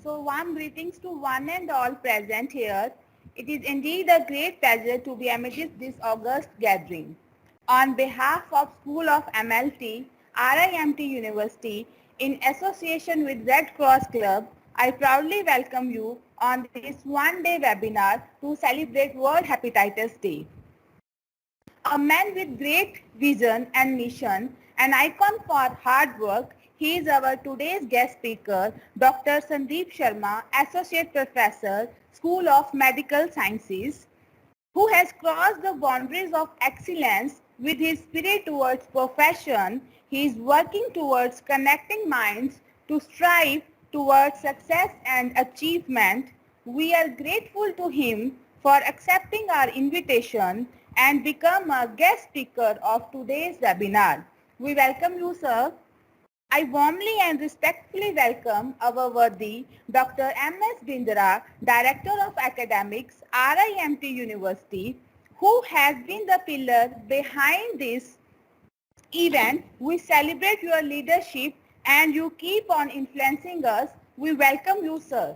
So warm greetings to one and all present here. It is indeed a great pleasure to be amidst this august gathering. On behalf of School of MLT, RIMT University, in association with Red Cross Club, I proudly welcome you on this one-day webinar to celebrate World Hepatitis Day. A man with great vision and mission, an icon for hard work, he is our today's guest speaker, Dr. Sandeep Sharma, Associate Professor, School of Medical Sciences, who has crossed the boundaries of excellence with his spirit towards profession. He is working towards connecting minds to strive towards success and achievement. We are grateful to him for accepting our invitation and become a guest speaker of today's webinar. We welcome you, sir. I warmly and respectfully welcome our worthy Dr. M.S. Bindra, Director of Academics, RIMT University, who has been the pillar behind this event. We celebrate your leadership and you keep on influencing us. We welcome you, sir.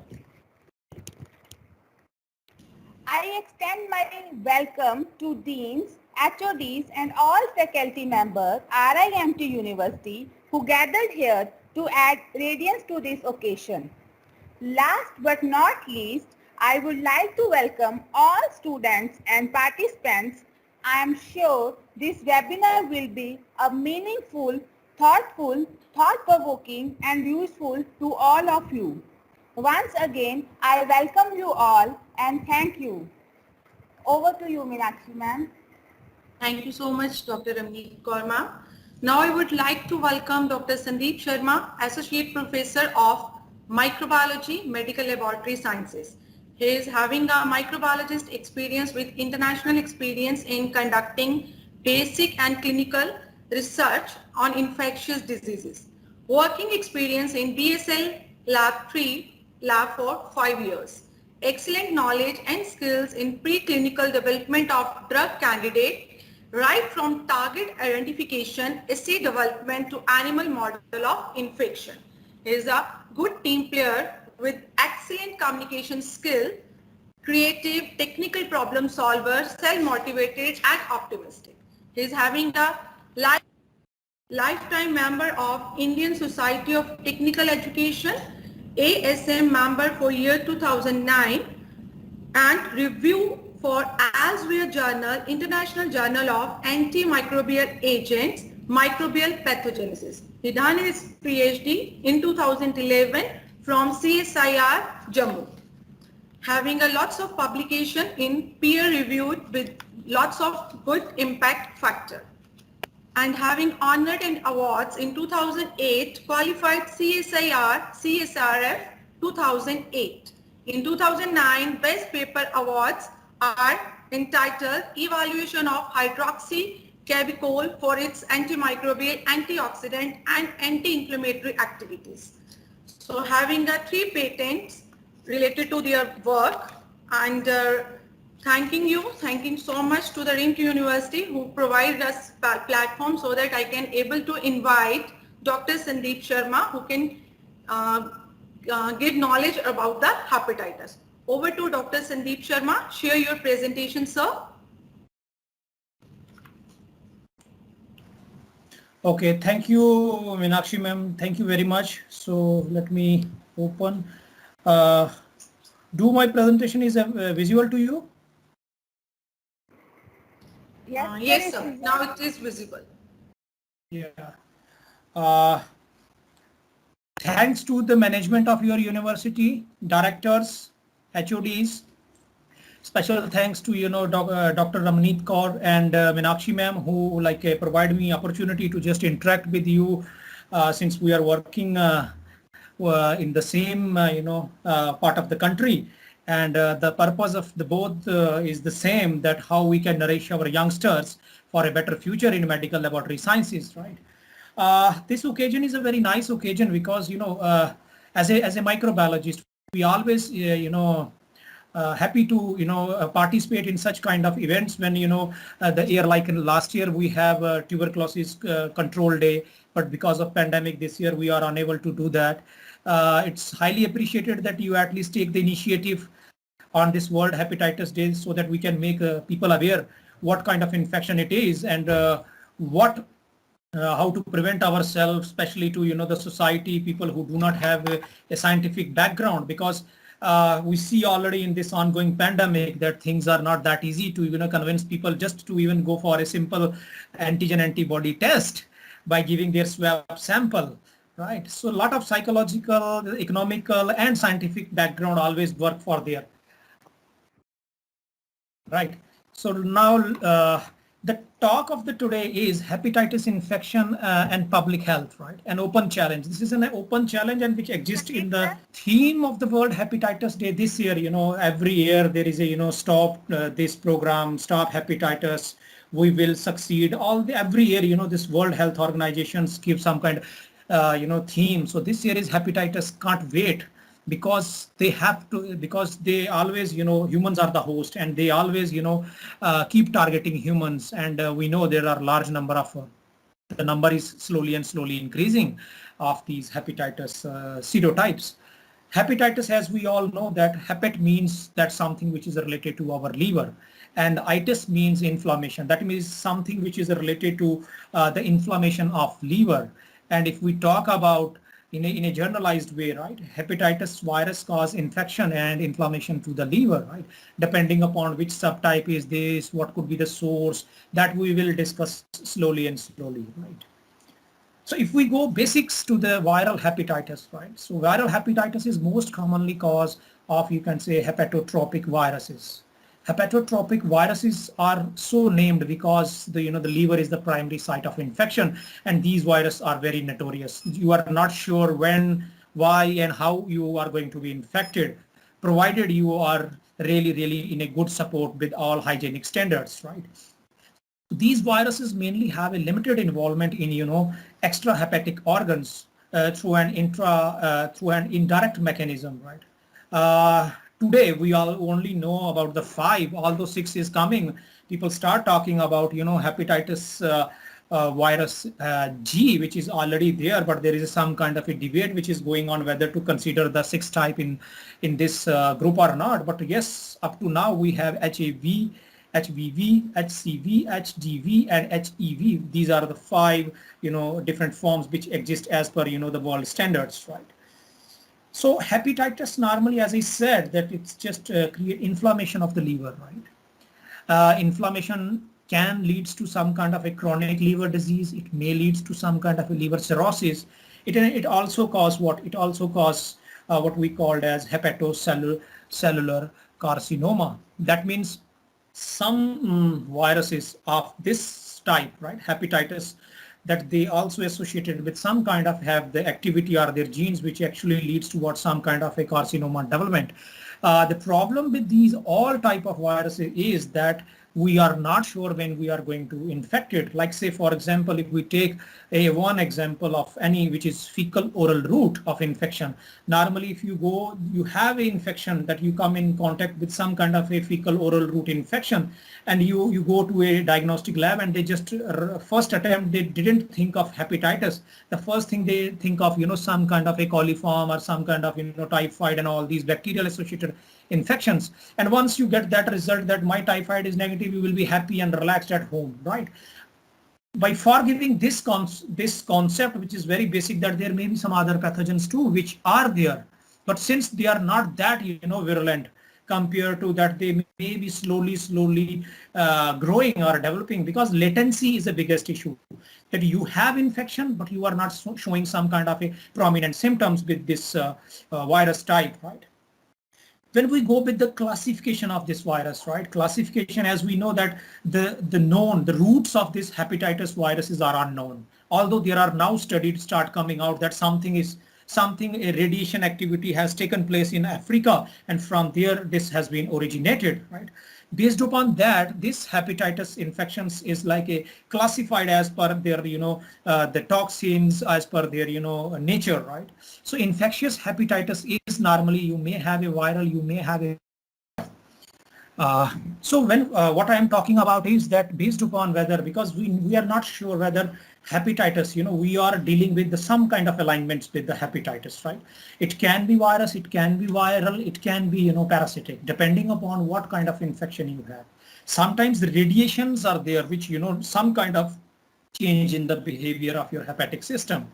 I extend my welcome to deans, HODs and all faculty members RIMT University who gathered here to add radiance to this occasion. Last but not least, I would like to welcome all students and participants. I am sure this webinar will be a meaningful, thoughtful, thought-provoking and useful to all of you. Once again, I welcome you all and thank you. Over to you, Meenakshi ma'am. Thank you so much, Dr. Ramneet Kaur. Now I would like to welcome Dr. Sandeep Sharma, Associate Professor of Microbiology, Medical Laboratory Sciences. He is having a microbiologist experience with international experience in conducting basic and clinical research on infectious diseases. Working experience in BSL Lab 3 lab for 5 years. Excellent knowledge and skills in preclinical development of drug candidate, right from target identification, assay development to animal model of infection. He is a good team player with excellent communication skill, creative, technical problem solver, self-motivated and optimistic. He is having a lifetime member of Indian Society of Technical Education, ASM member for year 2009 and review for Elsewhere Journal, International Journal of Antimicrobial Agents, Microbial Pathogenesis. He done his PhD in 2011 from CSIR Jammu. Having a lots of publication in peer reviewed with lots of good impact factor. And having honored and awards in 2008, qualified CSIR, CSRF 2008. In 2009, Best Paper Awards are entitled Evaluation of Hydroxycabicol for its antimicrobial, antioxidant and anti-inflammatory activities. So having 3 patents related to their work and thanking so much to the RIMT University who provided us platform so that I can able to invite Dr. Sandeep Sharma who can give knowledge about the hepatitis. Over to Dr. Sandeep Sharma. Share your presentation, sir. Okay, thank you, Meenakshi ma'am. Thank you very much. So let me open. Do my presentation is visual to you? Yes, sir. Now it is visible. Yeah. Thanks to the management of your university, directors, HODs. Special thanks to Dr. Ramneet Kaur and Meenakshi ma'am who provide me opportunity to just interact with you since we are working in the same part of the country. And the purpose of the both is the same, that how we can nourish our youngsters for a better future in medical laboratory sciences, right? This occasion is a very nice occasion because, as a microbiologist, we always, happy to, participate in such kind of events when, the year like in last year, we have tuberculosis control day, but because of pandemic this year, we are unable to do that. It's highly appreciated that you at least take the initiative on this World Hepatitis Day so that we can make people aware what kind of infection it is and how to prevent ourselves, especially to the society, people who do not have a scientific background, because we see already in this ongoing pandemic that things are not that easy to convince people just to even go for a simple antigen antibody test by giving their swab sample, right? So a lot of psychological, economical, and scientific background always work for there, right? So now the talk of the today is hepatitis infection and public health, right? An open challenge. This is an open challenge and which exists in the theme of the World Hepatitis Day this year. Every year there is a stop this program, stop hepatitis, we will succeed. Every year this World Health Organizations give some kind of theme. So this year is hepatitis can't wait, because they have to, because they always humans are the host, and they always keep targeting humans, and we know there are large number of the number is slowly increasing of these hepatitis serotypes. Hepatitis, as we all know, that hepat means that something which is related to our liver, and itis means inflammation. That means something which is related to the inflammation of liver. And if we talk about in a generalized way, right, hepatitis virus cause infection and inflammation to the liver, right? Depending upon which subtype is this, what could be the source, that we will discuss slowly, right? So if we go basics to the viral hepatitis, right? So viral hepatitis is most commonly caused of, you can say, hepatotropic viruses. Hepatotropic viruses are so named because the liver is the primary site of infection, and these viruses are very notorious. You are not sure when, why, and how you are going to be infected, provided you are really in a good support with all hygienic standards, right? These viruses mainly have a limited involvement in extrahepatic organs through an indirect mechanism, right? Today, we all only know about the 5, although 6 is coming. People start talking about, hepatitis virus G, which is already there, but there is some kind of a debate which is going on whether to consider the 6th type in this group or not. But yes, up to now, we have HAV, HBV, HCV, HDV, and HEV. These are the 5, different forms which exist as per, the world standards, right? So hepatitis normally, as I said, that it's just create inflammation of the liver, right? Inflammation can lead to some kind of a chronic liver disease. It may lead to some kind of a liver cirrhosis. It also causes what? It also causes what we called as hepatocellular carcinoma. That means some viruses of this type, right, hepatitis, that they also associated with some kind of have the activity or their genes which actually leads towards some kind of a carcinoma development. The problem with these all type of viruses is that we are not sure when we are going to infect it. Like say, for example, if we take one example of any which is fecal oral route of infection. Normally, if you have an infection that you come in contact with some kind of a fecal oral route infection, and you go to a diagnostic lab and they just first attempt, they didn't think of hepatitis. The first thing they think of, some kind of a coliform or some kind of, typhoid and all these bacterial associated infections. And once you get that result that my typhoid is negative, you will be happy and relaxed at home, right? By forgiving this concept, which is very basic, that there may be some other pathogens too which are there, but since they are not that virulent compared to that, they may be slowly growing or developing, because latency is the biggest issue, that you have infection but you are not showing some kind of a prominent symptoms with this virus type, right? When we go with the classification of this virus, right? Classification, as we know that the roots of this hepatitis viruses are unknown. Although there are now studies start coming out that a radiation activity has taken place in Africa, and from there this has been originated, right? Based upon that, this hepatitis infections is like a classified as per their, the toxins, as per their, nature, right? So infectious hepatitis is normally, you may have a viral, you may have a so when what I am talking about is that based upon whether, because we are not sure whether hepatitis, we are dealing with some kind of alignments with the hepatitis, right? It can be virus, it can be viral, it can be, parasitic, depending upon what kind of infection you have. Sometimes the radiations are there, which, some kind of change in the behavior of your hepatic system.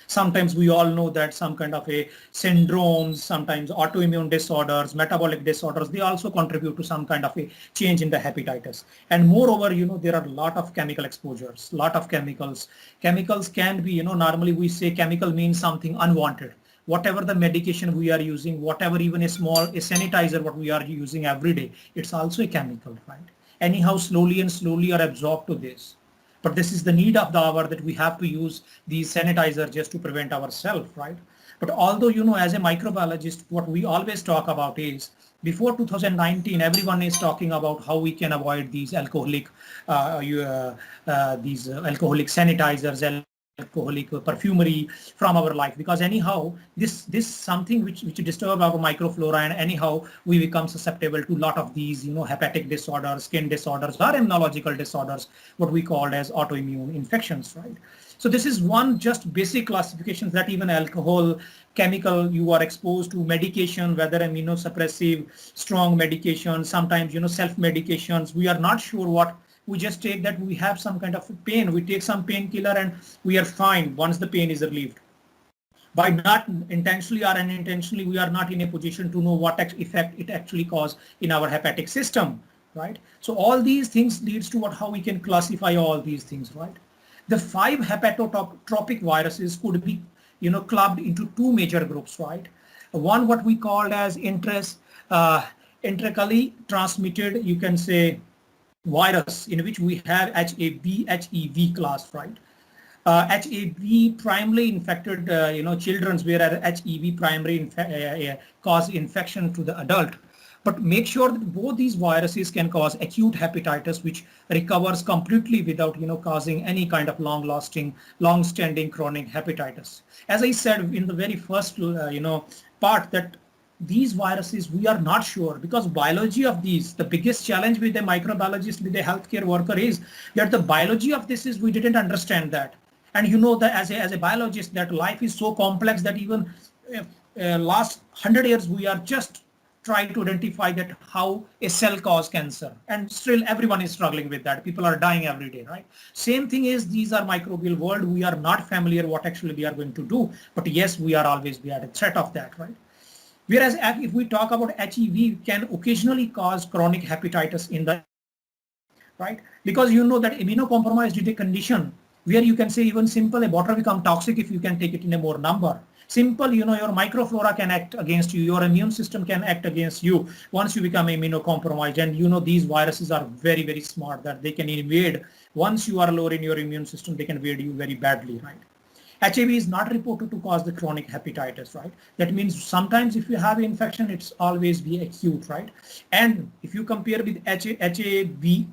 Sometimes we all know that some kind of a syndromes, sometimes autoimmune disorders, metabolic disorders, they also contribute to some kind of a change in the hepatitis. And moreover, there are a lot of chemical exposures, lot of chemicals. Chemicals can be, normally we say chemical means something unwanted. Whatever the medication we are using, whatever even a sanitizer what we are using every day, it's also a chemical, right? Anyhow, slowly and slowly are absorbed to this. But this is the need of the hour that we have to use these sanitizer just to prevent ourselves, right? But although, as a microbiologist, what we always talk about is before 2019, everyone is talking about how we can avoid these alcoholic sanitizers, alcoholic perfumery from our life, because anyhow this something which disturb our microflora, and anyhow we become susceptible to a lot of these hepatic disorders, skin disorders, or immunological disorders, what we call as autoimmune infections, right? So this is one just basic classifications that even alcohol, chemical, you are exposed to medication, whether immunosuppressive, strong medication, sometimes self medications, we are not sure what. We just take that we have some kind of pain, we take some painkiller and we are fine once the pain is relieved. By not intentionally or unintentionally, we are not in a position to know what effect it actually causes in our hepatic system, right? So all these things leads to how we can classify all these things, right? The 5 hepatotropic viruses could be, clubbed into 2 major groups, right? One what we call as intracranially transmitted, you can say, virus, in which we have HAV class, right? HAV primarily infected, children, whereas HEV primarily cause infection to the adult. But make sure that both these viruses can cause acute hepatitis, which recovers completely without, causing any kind of long-standing chronic hepatitis. As I said in the very first, part, that these viruses, we are not sure, because biology of these, the biggest challenge with a microbiologist, with a healthcare worker, is that the biology of this is we didn't understand that. And that as a biologist, that life is so complex that even last 100 years we are just trying to identify that how a cell cause cancer, and still everyone is struggling with that. People are dying every day, right? Same thing is, these are microbial world, we are not familiar what actually we are going to do, but yes, we are always at a threat of that, right? Whereas if we talk about HEV, can occasionally cause chronic hepatitis in the, right? Because that immunocompromised is a condition where you can say even simple, a water become toxic if you can take it in a more number. Simple, your microflora can act against you, your immune system can act against you once you become immunocompromised. And these viruses are very, very smart, that they can invade. Once you are lower in your immune system, they can invade you very badly, right? HIV is not reported to cause the chronic hepatitis, right? That means sometimes if you have infection, it's always be acute, right? And if you compare with HAV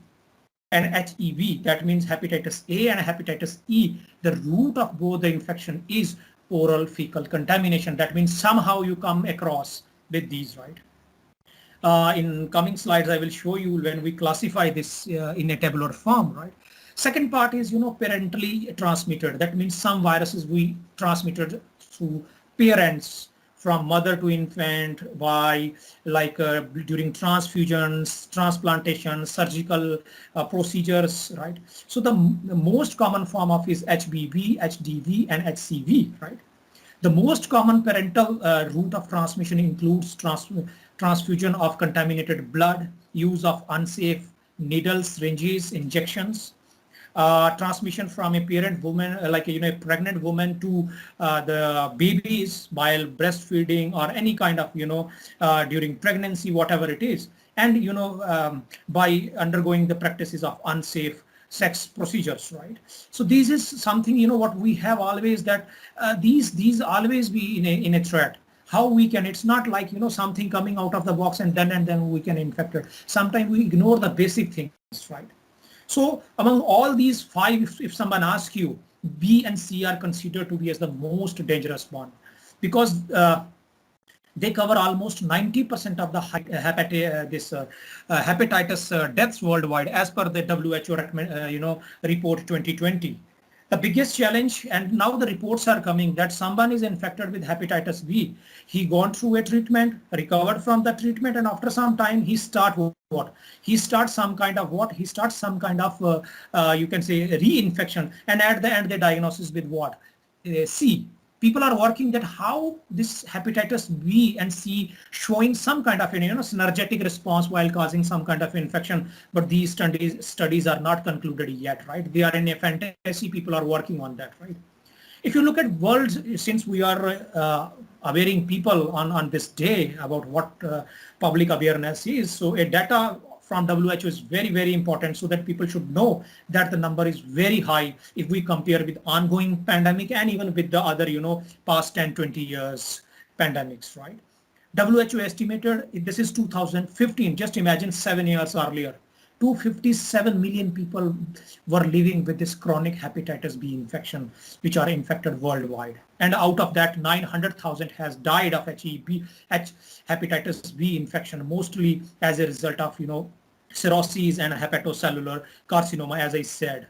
and HEV, that means hepatitis A and hepatitis E, the root of both the infection is oral fecal contamination. That means somehow you come across with these, right? In coming slides, I will show you when we classify this in a tabular form, right? Second part is, parentally transmitted. That means some viruses we transmitted through parents, from mother to infant, by during transfusions, transplantation, surgical procedures, right? So the most common form of is HBV, HDV, and HCV, right? The most common parental route of transmission includes transfusion of contaminated blood, use of unsafe needles, syringes, injections, transmission from a parent woman, a pregnant woman to the babies while breastfeeding, or any kind of, during pregnancy, whatever it is. And, by undergoing the practices of unsafe sex procedures, right? So this is something, what we have always, that these always be in a threat. How we can, it's not like, something coming out of the box and then we can infect it. Sometimes we ignore the basic things, right? So among all these 5, if someone asks you, B and C are considered to be as the most dangerous one, because they cover almost 90% of the hepatitis deaths worldwide, as per the WHO report 2020. The biggest challenge, and now the reports are coming that someone is infected with hepatitis B. He gone through a treatment, recovered from the treatment, and after some time he start what? He starts some kind of what? He starts some kind of you can say reinfection, and at the end they diagnosis with what? C. People are working that how this hepatitis B and C showing some kind of synergetic response while causing some kind of infection, but these studies are not concluded yet, right? They are in a fantasy. People are working on that, right? If you look at worlds, since we are awareing people on this day about what public awareness is, so a data from WHO is very, very important so that people should know that the number is very high if we compare with ongoing pandemic and even with the other, past 10, 20 years pandemics, right? WHO estimated, this is 2015, just imagine 7 years earlier, 257 million people were living with this chronic hepatitis B infection, which are infected worldwide. And out of that, 900,000 has died of hepatitis B infection, mostly as a result of, cirrhosis and hepatocellular carcinoma, as I said.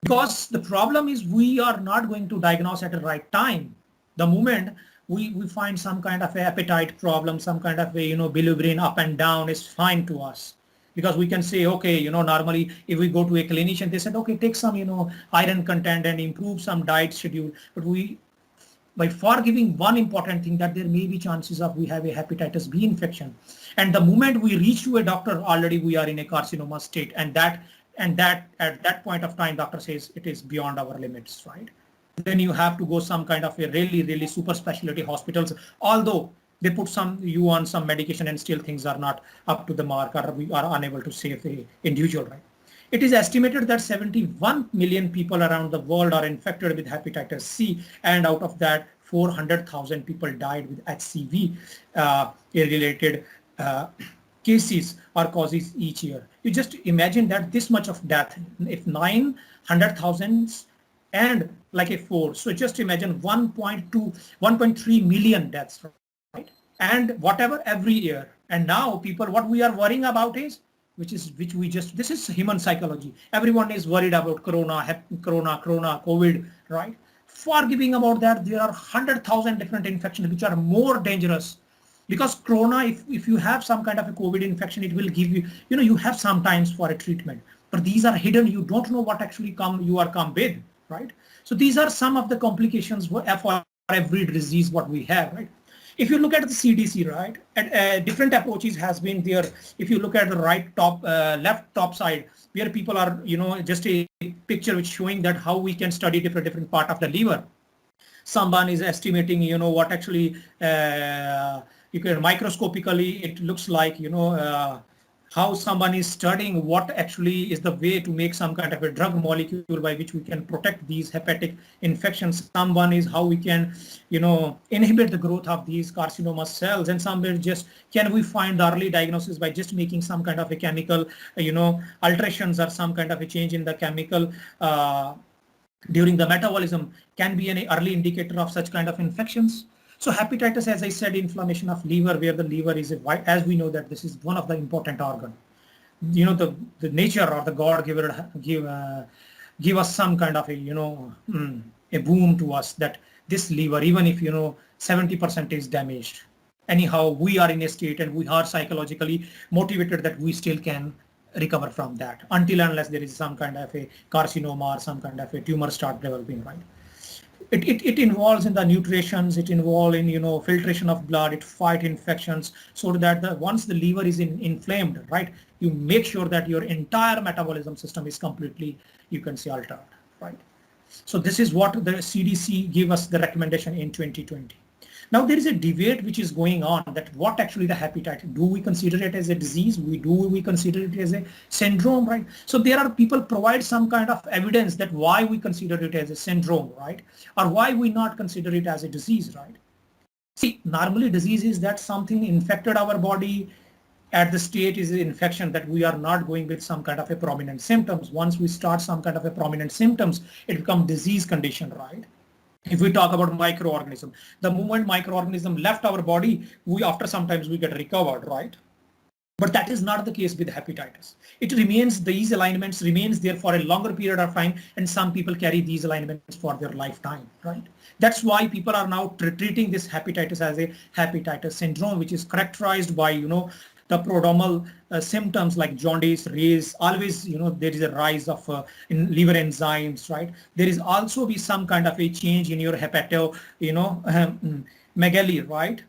Because the problem is we are not going to diagnose at the right time. The moment we find some kind of appetite problem, some kind of bilirubin up and down is fine to us. Because we can say, okay, normally if we go to a clinician, they said, okay, take some, iron content and improve some diet schedule. But by forgiving one important thing that there may be chances of we have a hepatitis B infection. And the moment we reach to a doctor, already we are in a carcinoma state. And that at that point of time, doctor says it is beyond our limits, right? Then you have to go some kind of a really, really super specialty hospitals, although they put you on some medication and still things are not up to the mark, or we are unable to save the individual, right? It is estimated that 71 million people around the world are infected with hepatitis C, and out of that, 400,000 people died with HCV related cases or causes each year. You just imagine that this much of death, if 900,000 and like a 4, so just imagine 1.3 million deaths, right? And whatever every year. And now people, what we are worrying about is, this is human psychology. Everyone is worried about corona, COVID, right? Forgiving about that, there are 100,000 different infections which are more dangerous. Because corona, if you have some kind of a COVID infection, it will give you, you have some times for a treatment. But these are hidden. You don't know what actually you are come with, right? So these are some of the complications for every disease what we have, right? If you look at the CDC, right, different approaches has been there. If you look at the left top side, where people are, just a picture which showing that how we can study different part of the liver. Someone is estimating, what actually you can microscopically it looks like, how someone is studying what actually is the way to make some kind of a drug molecule by which we can protect these hepatic infections. Someone is how we can, inhibit the growth of these carcinoma cells, and somewhere just can we find the early diagnosis by just making some kind of a chemical, alterations or some kind of a change in the chemical during the metabolism can be an early indicator of such kind of infections. So hepatitis, as I said, inflammation of liver, where the liver is, as we know that this is one of the important organ. The nature or the God give us some kind of a boom to us that this liver, even if 70% is damaged, anyhow we are in a state and we are psychologically motivated that we still can recover from that until unless there is some kind of a carcinoma or some kind of a tumor start developing, right? It involves in the nutritions, it involves in filtration of blood, it fight infections, so that once the liver is inflamed, right, you make sure that your entire metabolism system is completely, you can say, altered, right? So this is what the CDC gave us the recommendation in 2020. Now there is a debate which is going on that what actually the hepatitis, do we consider it as a disease? We consider it as a syndrome, right? So there are people provide some kind of evidence that why we consider it as a syndrome, right? Or why we not consider it as a disease, right? See, normally disease is that something infected our body at the state is an infection that we are not going with some kind of a prominent symptoms. Once we start some kind of a prominent symptoms, it becomes disease condition, right? If we talk about microorganism, the moment microorganism left our body, after sometimes we get recovered, right? But that is not the case with hepatitis. It remains, these alignments remains there for a longer period of time, and some people carry these alignments for their lifetime, right? That's why people are now treating this hepatitis as a hepatitis syndrome, which is characterized by, the prodromal symptoms like jaundice, raise, always, there is a rise of in liver enzymes, right? There is also be some kind of a change in your megaly, right?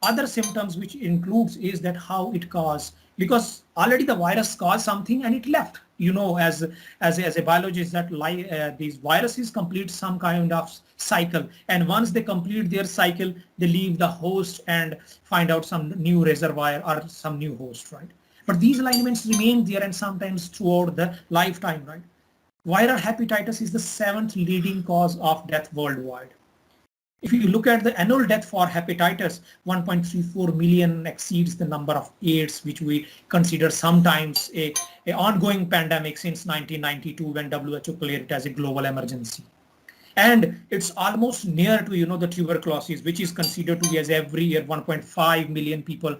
Other symptoms which includes is that how it caused, because already the virus caused something and it left, as a biologist, that these viruses complete some kind of cycle, and once they complete their cycle, they leave the host and find out some new reservoir or some new host, right? But these alignments remain there and sometimes throughout the lifetime, right? Viral hepatitis is the 7th leading cause of death worldwide. If you look at the annual death for hepatitis, 1.34 million exceeds the number of AIDS, which we consider sometimes a ongoing pandemic since 1992 when WHO declared it as a global emergency. And it's almost near to, the tuberculosis, which is considered to be as every year 1.5 million people,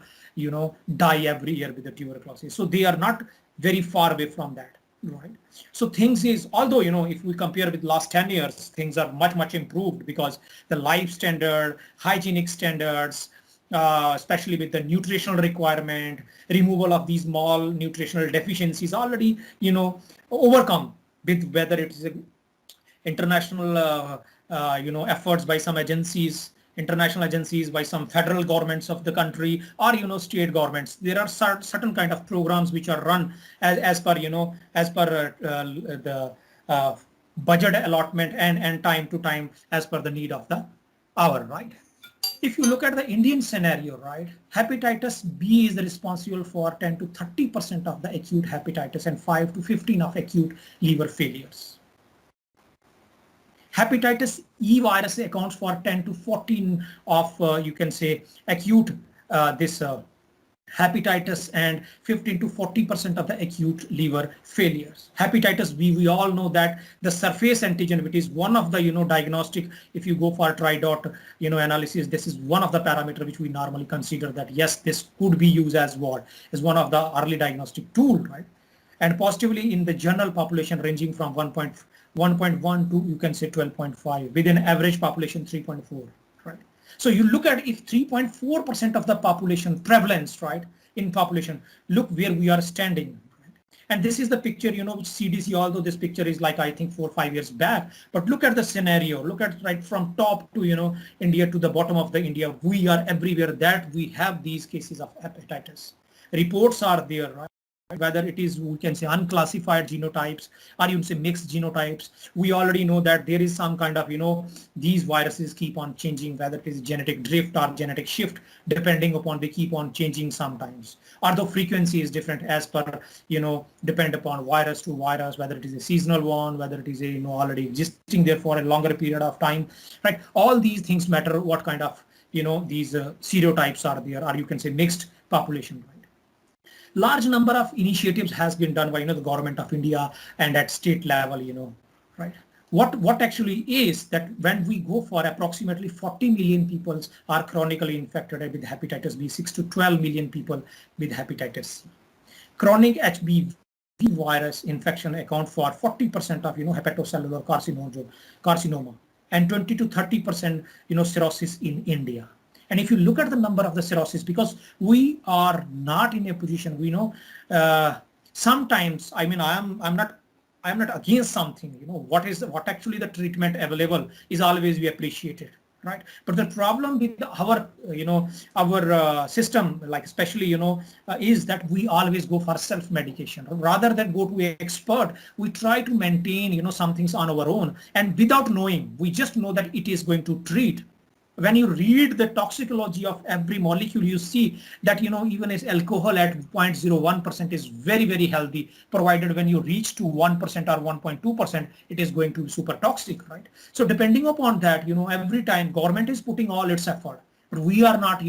die every year with the tuberculosis. So they are not very far away from that. Right. So things is, although, if we compare with last 10 years, things are much improved because the life standard, hygienic standards, especially with the nutritional requirement, removal of these small nutritional deficiencies already, overcome with whether it is international, efforts by some agencies, international agencies, by some federal governments of the country, or state governments. There are certain kind of programs which are run as per the budget allotment and time to time as per the need of the hour, right? If you look at the Indian scenario, right, hepatitis B is responsible for 10 to 30% of the acute hepatitis and 5 to 15 of acute liver failures. Hepatitis E virus accounts for 10 to 14 of, you can say, acute hepatitis and 15 to 40% of the acute liver failures. Hepatitis B, we all know that the surface antigen, which is one of the, diagnostic, if you go for TRIDOT, analysis, this is one of the parameters which we normally consider that, yes, this could be used as what? As one of the early diagnostic tool, right? And positively in the general population ranging from 1.1 to, you can say, 12.5, with an average population 3.4, right? So you look at if 3.4% of the population prevalence, right, in population, look where we are standing. Right? And this is the picture, which CDC, although this picture is like, I think 4 or 5 years back, but look at the scenario, look at right from top to, India to the bottom of the India, we are everywhere that we have these cases of hepatitis. Reports are there, right? Whether it is, we can say, unclassified genotypes or you can say mixed genotypes. We already know that there is some kind of, these viruses keep on changing, whether it is genetic drift or genetic shift, depending upon, they keep on changing sometimes. Although frequency is different as per, depend upon virus to virus, whether it is a seasonal one, whether it is a, already existing there for a longer period of time, right? All these things matter what kind of, these serotypes are there, or you can say mixed population, right? Large number of initiatives has been done by the government of India and at state level, right? What actually is that when we go for approximately 40 million people are chronically infected with hepatitis B, 6 to 12 million people with hepatitis C. Chronic HBV virus infection account for 40% of hepatocellular carcinoma and 20 to 30% cirrhosis in India. And if you look at the number of the cirrhosis, because we are not in a position, we know sometimes, I mean, I'm not against something, what actually the treatment available is always be appreciated, right? But the problem with our, our system, like especially, is that we always go for self-medication. Rather than go to an expert, we try to maintain, some things on our own. And without knowing, we just know that it is going to treat. When you read the toxicology of every molecule, you see that, even as alcohol at 0.01% is very, very healthy, provided when you reach to 1% or 1.2%, it is going to be super toxic, right? So depending upon that, every time government is putting all its effort, but we are not,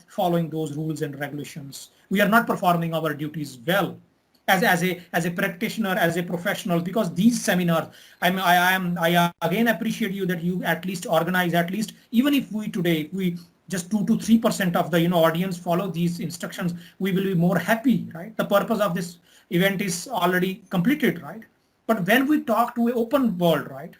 following those rules and regulations. We are not performing our duties well. As a practitioner, as a professional, because these seminars, I again appreciate you that you at least organize, at least even if we today, if we just 2 to 3% of the audience follow these instructions, we will be more happy, right? The purpose of this event is already completed, right? But when we talk to an open world, right,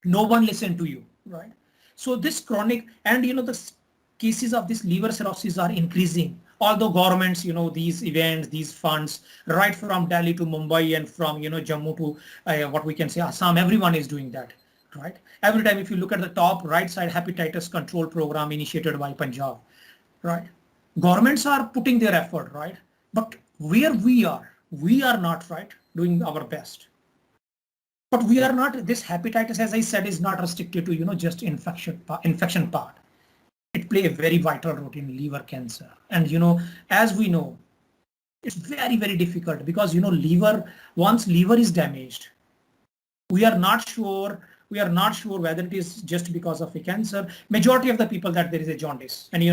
no one listen to you, right? So this chronic, and the cases of this liver cirrhosis are increasing. Although governments, these events, these funds, right from Delhi to Mumbai and from Jammu to what we can say Assam, everyone is doing that, right? Every time, if you look at the top right side, hepatitis control program initiated by Punjab, right? Governments are putting their effort, right? But where we are not, right, doing our best. But we are not, this hepatitis, as I said, is not restricted to, just infection part. It play a very vital role in liver cancer. And, as we know, it's very, very difficult because, once liver is damaged, we are not sure whether it is just because of a cancer. Majority of the people that there is a jaundice. And,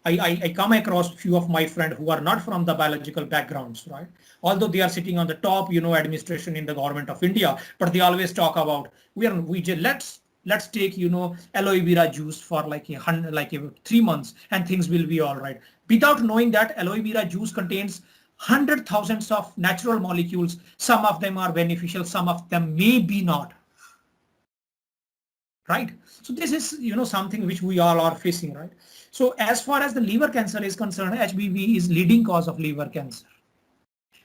I come across few of my friends who are not from the biological backgrounds, right? Although they are sitting on the top, administration in the government of India, but they always talk about let's take aloe vera juice for like 3 months and things will be all right, without knowing that aloe vera juice contains 100,000s of natural molecules. Some of them are beneficial, some of them may be not, right? So this is something which we all are facing, right? So as far as the liver cancer is concerned, HBV is leading cause of liver cancer.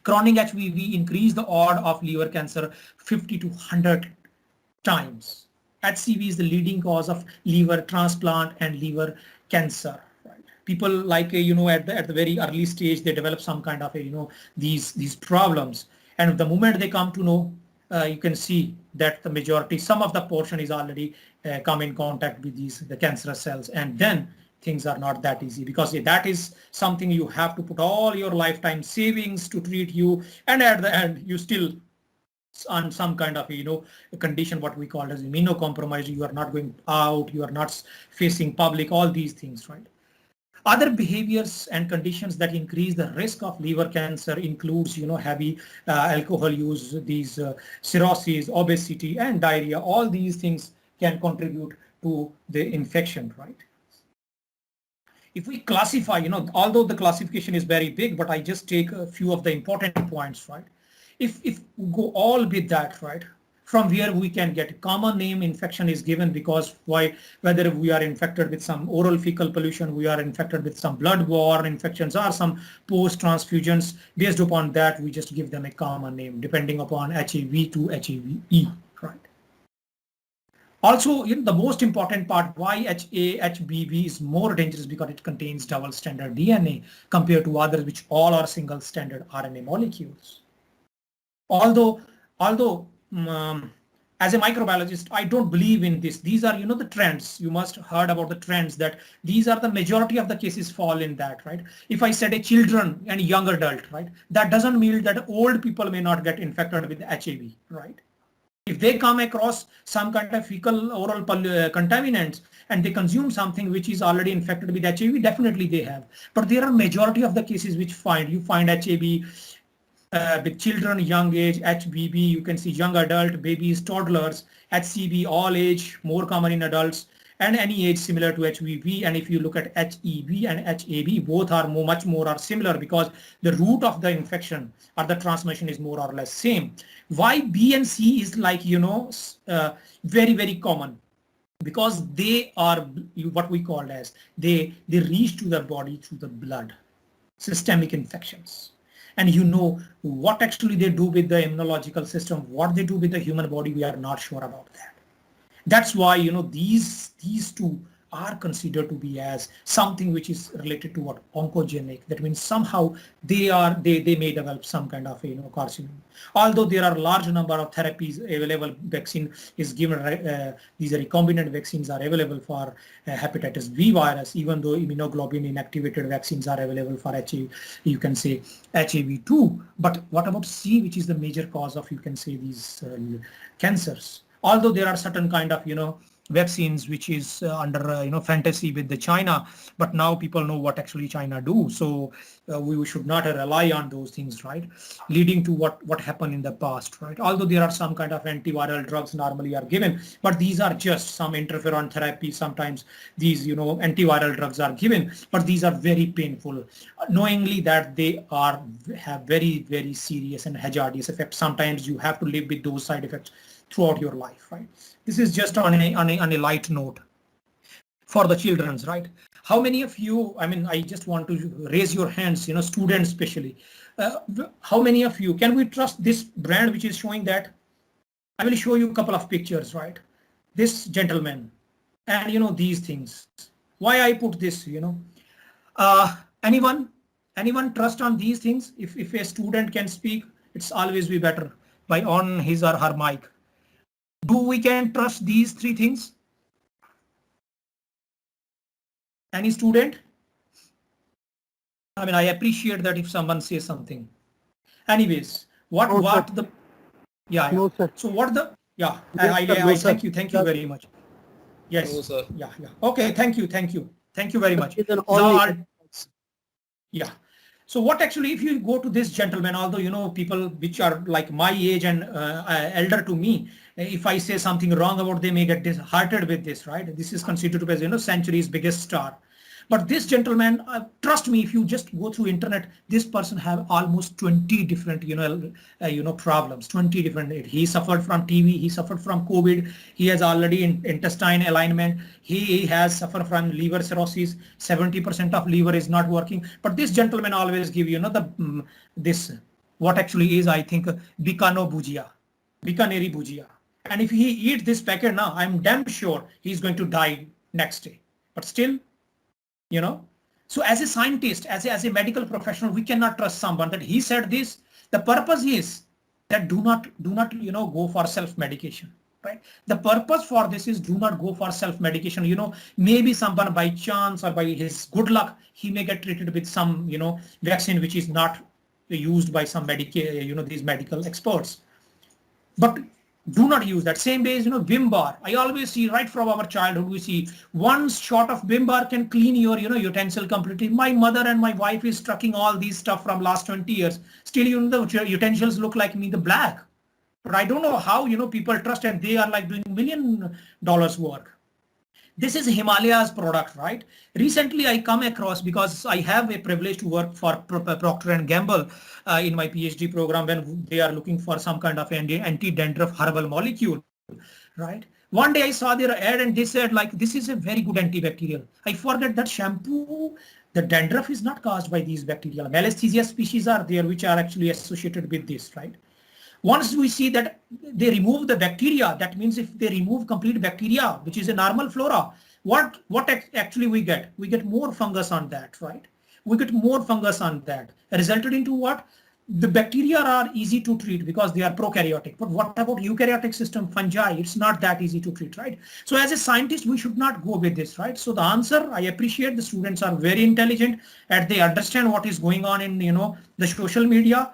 Chronic HBV increase the odds of liver cancer 50 to 100 times. HCV is the leading cause of liver transplant and liver cancer. Right? People like at the very early stage they develop some kind of these problems, and the moment they come to know, you can see that the majority, some of the portion is already come in contact with the cancerous cells, and then things are not that easy, because that is something you have to put all your lifetime savings to treat you, and at the end you still on some kind of a condition what we call as immunocompromised. You are not going out, you are not facing public, all these things, right? Other behaviors and conditions that increase the risk of liver cancer includes heavy alcohol use, these cirrhosis, obesity, and diarrhea. All these things can contribute to the infection, right? If we classify, although the classification is very big, but I just take a few of the important points, right? If we go all with that, right, from where we can get common name infection is given because whether we are infected with some oral fecal pollution, we are infected with some blood-borne infections or some post-transfusions. Based upon that, we just give them a common name depending upon HAV to HAVE, right? Also, the most important part why HBV is more dangerous because it contains double stranded DNA compared to others which all are single stranded RNA molecules. Although as a microbiologist, I don't believe in this. These are, the trends. You must have heard about the trends that these are the majority of the cases fall in that, right? If I said a children and young adult, right, that doesn't mean that old people may not get infected with HIV, right? If they come across some kind of fecal oral contaminants and they consume something which is already infected with HIV, definitely they have. But there are majority of the cases which you find HIV with children, young age, HBV, you can see young adult, babies, toddlers, HCV, all age, more common in adults, and any age similar to HBV. And if you look at HEV and HAV, both are much more similar because the root of the infection or the transmission is more or less same. Why B and C is like, very, very common? Because they are what we call as, they reach to the body through the blood, systemic infections. And what actually they do with the immunological system, what they do with the human body, we are not sure about that. That's why, these two are considered to be as something which is related to what oncogenic. That means somehow they may develop some kind of carcinoma. Although there are large number of therapies available, vaccine is given. These are recombinant vaccines are available for hepatitis B virus. Even though immunoglobulin inactivated vaccines are available for HIV, you can say HIV2. But what about C, which is the major cause of these cancers? Although there are certain kind of vaccines which is under fantasy with the China, but now people know what actually China do, so we should not rely on those things, right, leading to what happened in the past, right? Although there are some kind of antiviral drugs normally are given, but these are just some interferon therapy. Sometimes these antiviral drugs are given, but these are very painful, knowingly that they have very, very serious and hazardous effects. Sometimes you have to live with those side effects throughout your life, right? This is just on a light note for the children's, right? How many of you, I mean, I just want to raise your hands, students especially. How many of you, can we trust this brand which is showing that? I will show you a couple of pictures, right? This gentleman and these things. Why I put this, anyone trust on these things? If a student can speak, it's always be better by on his or her mic. Do we can trust these three things? Any student? I mean, I appreciate that if someone says something. Anyways, what the, yeah. No, sir. So what the, yeah, Yes, sir. thank you very much. Yes. No, sir. Yeah. Okay, thank you very much. It's an Now, only- yeah. So what actually, if you go to this gentleman, although people which are like my age and elder to me, if I say something wrong about, they may get disheartened with this, right? This is considered as century's biggest star. But this gentleman, trust me, if you just go through internet, this person have almost 20 different, problems, 20 different. He suffered from TB, he suffered from COVID, he has already intestine alignment, he has suffered from liver cirrhosis, 70% of liver is not working. But this gentleman always give, this, what actually is, I think, Bikaneri bhujia. And if he eat this packet now, I'm damn sure he's going to die next day. But still, so as a scientist, as a medical professional, we cannot trust someone that he said this. The purpose is that do not go for self-medication, right? The purpose for this is do not go for self-medication. Maybe someone by chance or by his good luck, he may get treated with some, vaccine which is not used by some these medical experts. But do not use that. Same way as, Vim bar. I always see right from our childhood, we see one shot of Vim bar can clean your, utensil completely. My mother and my wife is trucking all these stuff from last 20 years. Still, the utensils look like me, the black. But I don't know how, people trust and they are like doing $1 million work. This is Himalayas product, right? Recently, I come across, because I have a privilege to work for Procter & Gamble in my PhD program when they are looking for some kind of anti-dandruff herbal molecule, right? One day I saw their ad and they said like, this is a very good antibacterial. I forget that shampoo, the dandruff is not caused by these bacteria. Malassezia species are there which are actually associated with this, right? Once we see that they remove the bacteria, that means if they remove complete bacteria, which is a normal flora, what actually we get? We get more fungus on that, right? We get more fungus on that. Resulted into what? The bacteria are easy to treat because they are prokaryotic. But what about eukaryotic system, fungi? It's not that easy to treat, right? So as a scientist, we should not go with this, right? So the answer, I appreciate the students are very intelligent and they understand what is going on in, the social media.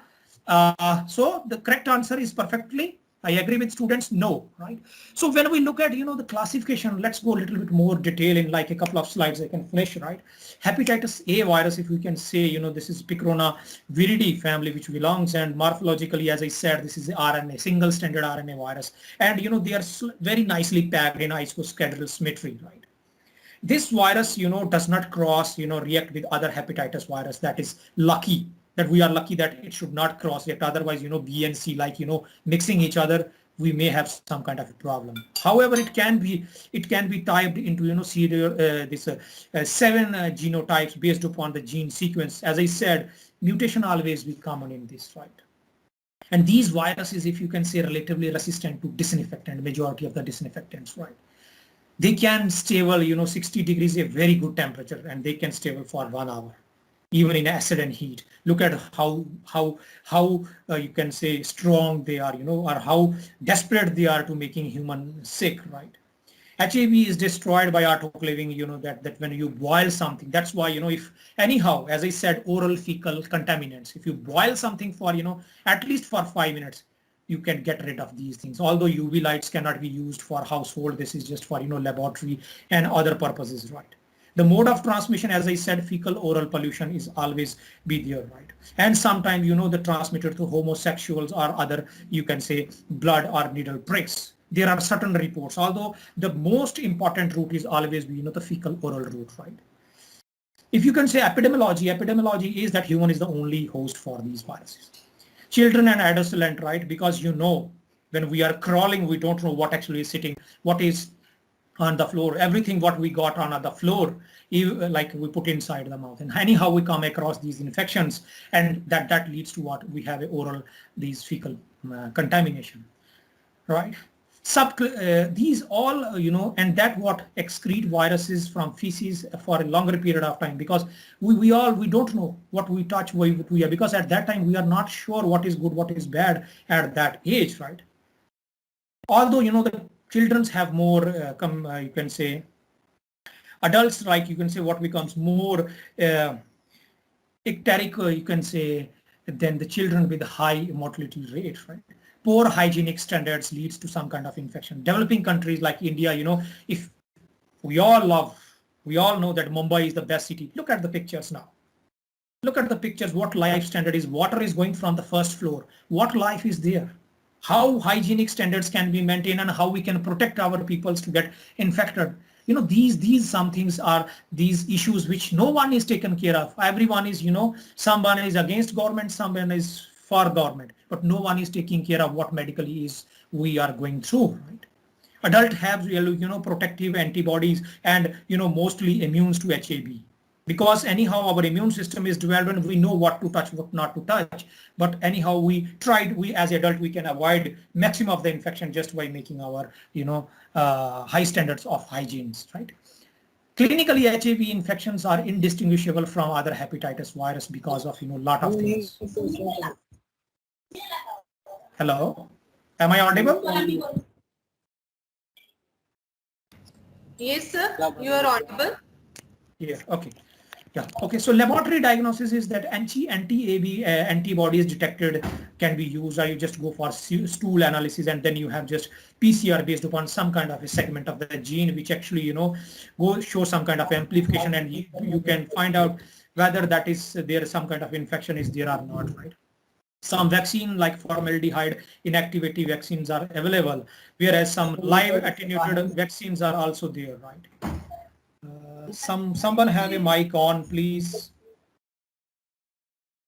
So the correct answer is perfectly, I agree with students, no, right? So when we look at, the classification, let's go a little bit more detail in like a couple of slides I can finish, right? Hepatitis A virus, if we can say, this is Picorona viridae family, which belongs, and morphologically, as I said, this is RNA, single stranded RNA virus. And, they are very nicely packed in isosceles symmetry, right? This virus, does not cross, react with other hepatitis virus. That is lucky. That we are lucky that it should not cross yet. Otherwise, B and C, like, mixing each other, we may have some kind of a problem. However, it can be typed into, 7 genotypes based upon the gene sequence. As I said, mutation always be common in this, right? And these viruses, if you can say, relatively resistant to disinfectant, majority of the disinfectants, right? They can stable, 60 degrees, a very good temperature, and they can stable for 1 hour. Even in acid and heat. Look at how you can say strong they are, or how desperate they are to making human sick, right? HAV is destroyed by autoclaving, that when you boil something, that's why, if anyhow, as I said, oral fecal contaminants, if you boil something for, at least for 5 minutes, you can get rid of these things. Although UV lights cannot be used for household, this is just for, laboratory and other purposes, right? The mode of transmission, as I said, fecal oral pollution is always be there, right? And sometimes, the transmitter to homosexuals or other, you can say, blood or needle pricks. There are certain reports, although the most important route is always be, the fecal oral route, right? If you can say epidemiology is that human is the only host for these viruses. Children and adolescent, right? Because when we are crawling, we don't know what actually is sitting, what is on the floor. Everything what we got on the floor, like we put inside the mouth. And anyhow, we come across these infections, and that leads to what we have these fecal contamination, right? These all, and that what excrete viruses from feces for a longer period of time, because we don't know what we touch, what we are, because at that time we are not sure what is good, what is bad at that age, right? Although, the children have more, you can say, adults, like you can say, what becomes more ecteric, you can say, than the children with high mortality rate, right? Poor hygienic standards leads to some kind of infection. Developing countries like India, if we all know that Mumbai is the best city. Look at the pictures now. Look at the pictures, what life standard is, water is going from the first floor. What life is there? How hygienic standards can be maintained and how we can protect our peoples to get infected. These some things are these issues which no one is taken care of. Everyone is, someone is against government, someone is for government, but no one is taking care of what medically is we are going through, right? Adult have, protective antibodies and, mostly immune to HIV. Because anyhow, our immune system is developed and we know what to touch, what not to touch. But anyhow, we as adult, we can avoid maximum of the infection just by making our, high standards of hygiene, right? Clinically, HIV infections are indistinguishable from other hepatitis virus because of, lot of things. Hello, am I audible? Yes, sir, you are audible. Yeah, okay. Yeah, okay. So laboratory diagnosis is that anti-AB antibodies detected can be used, or you just go for stool analysis, and then you have just PCR based upon some kind of a segment of the gene, which actually, show some kind of amplification, and you can find out whether that is there is some kind of infection is there or not, right? Some vaccine like formaldehyde inactivity vaccines are available, whereas some live attenuated vaccines are also there, right? Someone have a mic on, please.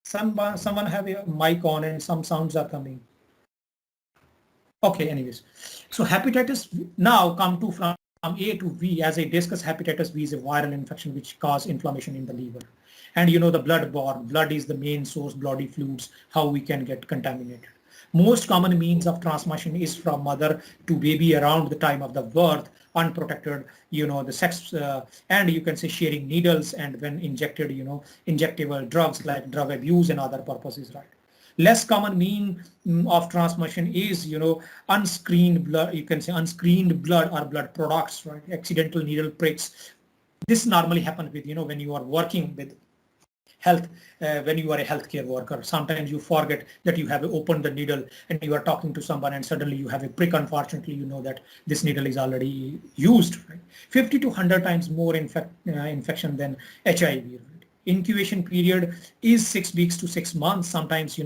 Someone have a mic on and some sounds are coming. Okay, anyways. So hepatitis now come to from A to V. As I discussed, hepatitis V is a viral infection which cause inflammation in the liver. And the blood-borne, blood is the main source, bloody fluids, how we can get contaminated. Most common means of transmission is from mother to baby around the time of the birth, unprotected, the sex, and you can say sharing needles, and when injected, injectable drugs like drug abuse and other purposes, right? Less common mean of transmission is, unscreened blood, you can say unscreened blood or blood products, right? Accidental needle pricks. This normally happens with, when you are working with health, when you are a healthcare worker. Sometimes you forget that you have opened the needle and you are talking to someone and suddenly you have a prick. Unfortunately, you know that this needle is already used, right? 50 to 100 times more infection than HIV. Right? Incubation period is 6 weeks to 6 months. Sometimes,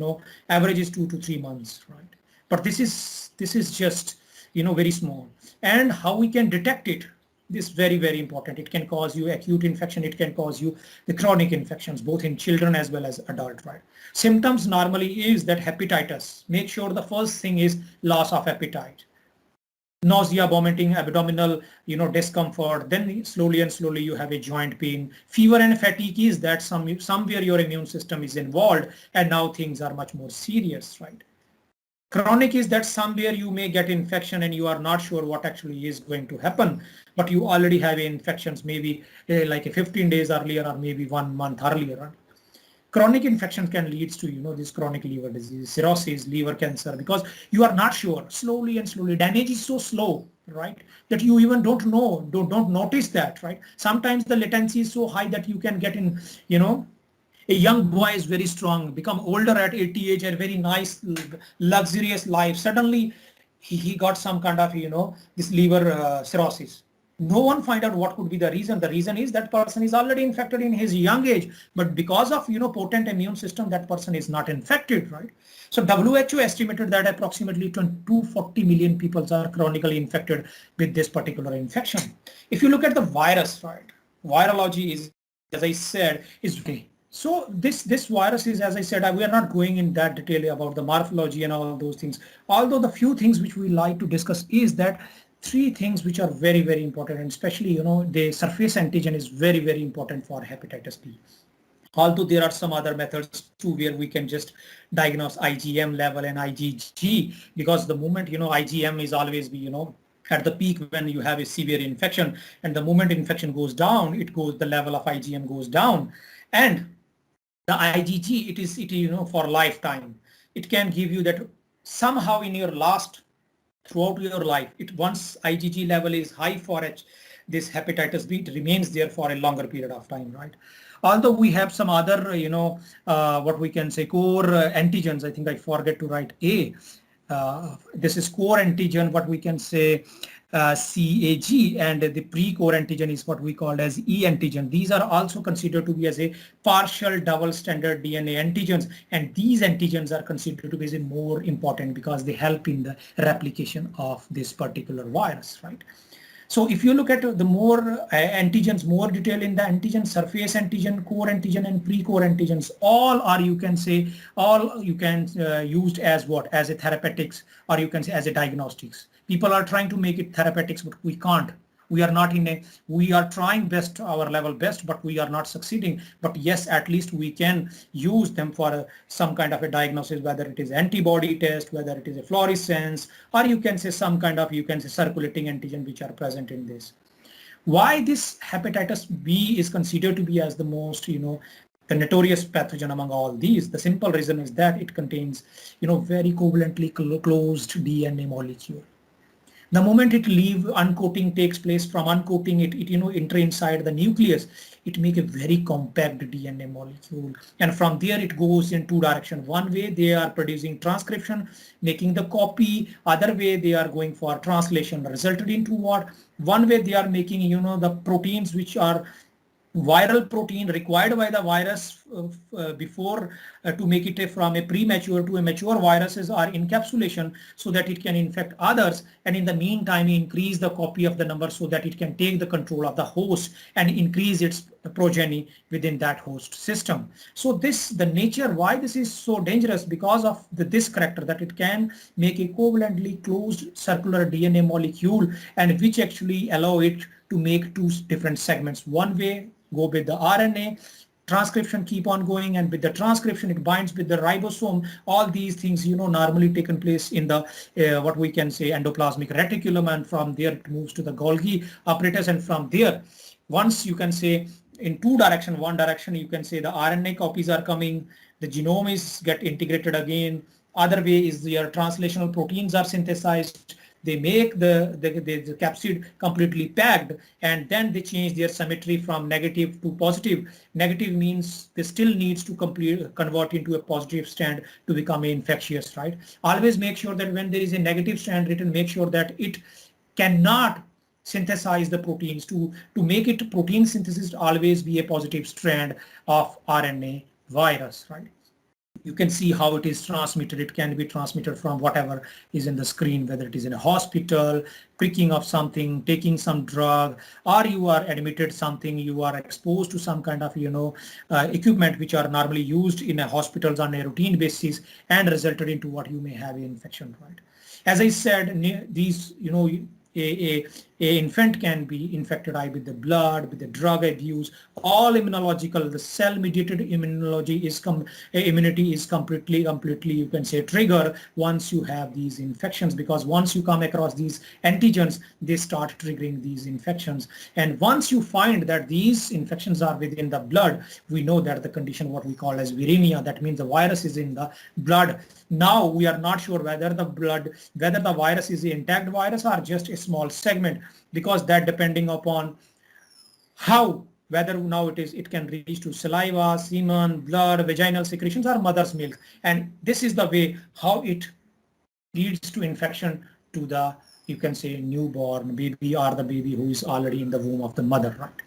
average is 2 to 3 months, right? But this is just, very small. And how we can detect it? This is very, very important. It can cause you acute infection. It can cause you the chronic infections, both in children as well as adult, right? Symptoms normally is that hepatitis. Make sure the first thing is loss of appetite. Nausea, vomiting, abdominal, discomfort. Then slowly you have a joint pain. Fever and fatigue is that somewhere your immune system is involved and now things are much more serious, right? Chronic is that somewhere you may get infection and you are not sure what actually is going to happen, but you already have infections maybe like 15 days earlier or maybe 1 month earlier. Chronic infection can lead to, this chronic liver disease, cirrhosis, liver cancer, because you are not sure. Slowly, damage is so slow, right, that you even don't know, don't notice that, right? Sometimes the latency is so high that you can get in, A young boy is very strong, become older at 80 age, a very nice, luxurious life. Suddenly, he got some kind of, this liver cirrhosis. No one find out what could be the reason. The reason is that person is already infected in his young age, but because of, potent immune system, that person is not infected, right? So WHO estimated that approximately 240 million people are chronically infected with this particular infection. If you look at the virus, right, virology is, as I said, is okay. So this virus is, as I said, we are not going in that detail about the morphology and all those things. Although the few things which we like to discuss is that three things which are very, very important, and especially, the surface antigen is very, very important for hepatitis B. Although there are some other methods too where we can just diagnose IgM level and IgG, because the moment, IgM is always be, at the peak when you have a severe infection, and the moment infection goes down, the level of IgM goes down, and the IgG, it is for lifetime. It can give you that somehow in your throughout your life, once IgG level is high for this hepatitis B, it remains there for a longer period of time, right? Although we have some other, what we can say core antigens. I think I forget to write A. This is core antigen, what we can say CAG, and the pre-core antigen is what we call as E antigen. These are also considered to be as a partial double standard DNA antigens, and these antigens are considered to be as a more important because they help in the replication of this particular virus, right? So if you look at the more antigens, more detail in the antigen, surface antigen, core antigen, and pre-core antigens, all are, you can used as what? As a therapeutics, or you can say as a diagnostics. People are trying to make it therapeutics, but we can't. We are trying best, our level best, but we are not succeeding. But yes, at least we can use them for some kind of a diagnosis, whether it is antibody test, whether it is a fluorescence, or you can say some kind of, circulating antigen which are present in this. Why this hepatitis B is considered to be as the most, the notorious pathogen among all these? The simple reason is that it contains, very covalently closed DNA molecule. The moment uncoating takes place, from uncoating it enter inside the nucleus, it make a very compact DNA molecule. And from there it goes in two directions. One way they are producing transcription, making the copy. Other way they are going for translation, resulted into what? One way they are making, the proteins which are viral protein required by the virus before to make it from a premature to a mature viruses are encapsulation so that it can infect others, and in the meantime increase the copy of the number so that it can take the control of the host and increase its progeny within that host system. So the nature why this is so dangerous, because of this character that it can make a covalently closed circular DNA molecule, and which actually allow it to make two different segments. One way go with the RNA, transcription keep on going, and with the transcription it binds with the ribosome. All these things normally taken place in the what we can say endoplasmic reticulum, and from there it moves to the Golgi apparatus, and from there once you can say in two direction, one direction you can say the RNA copies are coming, the genome is get integrated again. Other way is your translational proteins are synthesized. They make the capsid completely packed, and then they change their symmetry from negative to positive. Negative means they still needs to convert into a positive strand to become infectious, right? Always make sure that when there is a negative strand written, make sure that it cannot synthesize the proteins. To make it protein synthesis, always be a positive strand of RNA virus, right? You can see how it is transmitted. It can be transmitted from whatever is in the screen, whether it is in a hospital, pricking of something, taking some drug, or you are admitted something, you are exposed to some kind of, equipment which are normally used in a hospitals on a routine basis, and resulted into what you may have an infection, right? As I said, these, a infant can be infected with the blood, with the drug abuse, all immunological, the cell mediated immunity is completely you can say trigger once you have these infections, because once you come across these antigens, they start triggering these infections. And once you find that these infections are within the blood, we know that the condition what we call as viremia, that means the virus is in the blood. Now we are not sure whether the virus is the intact virus or just a small segment, because that depending upon how whether now it can reach to saliva, semen, blood, vaginal secretions, or mother's milk. And this is the way how it leads to infection to the, you can say, newborn baby or the baby who is already in the womb of the mother, right?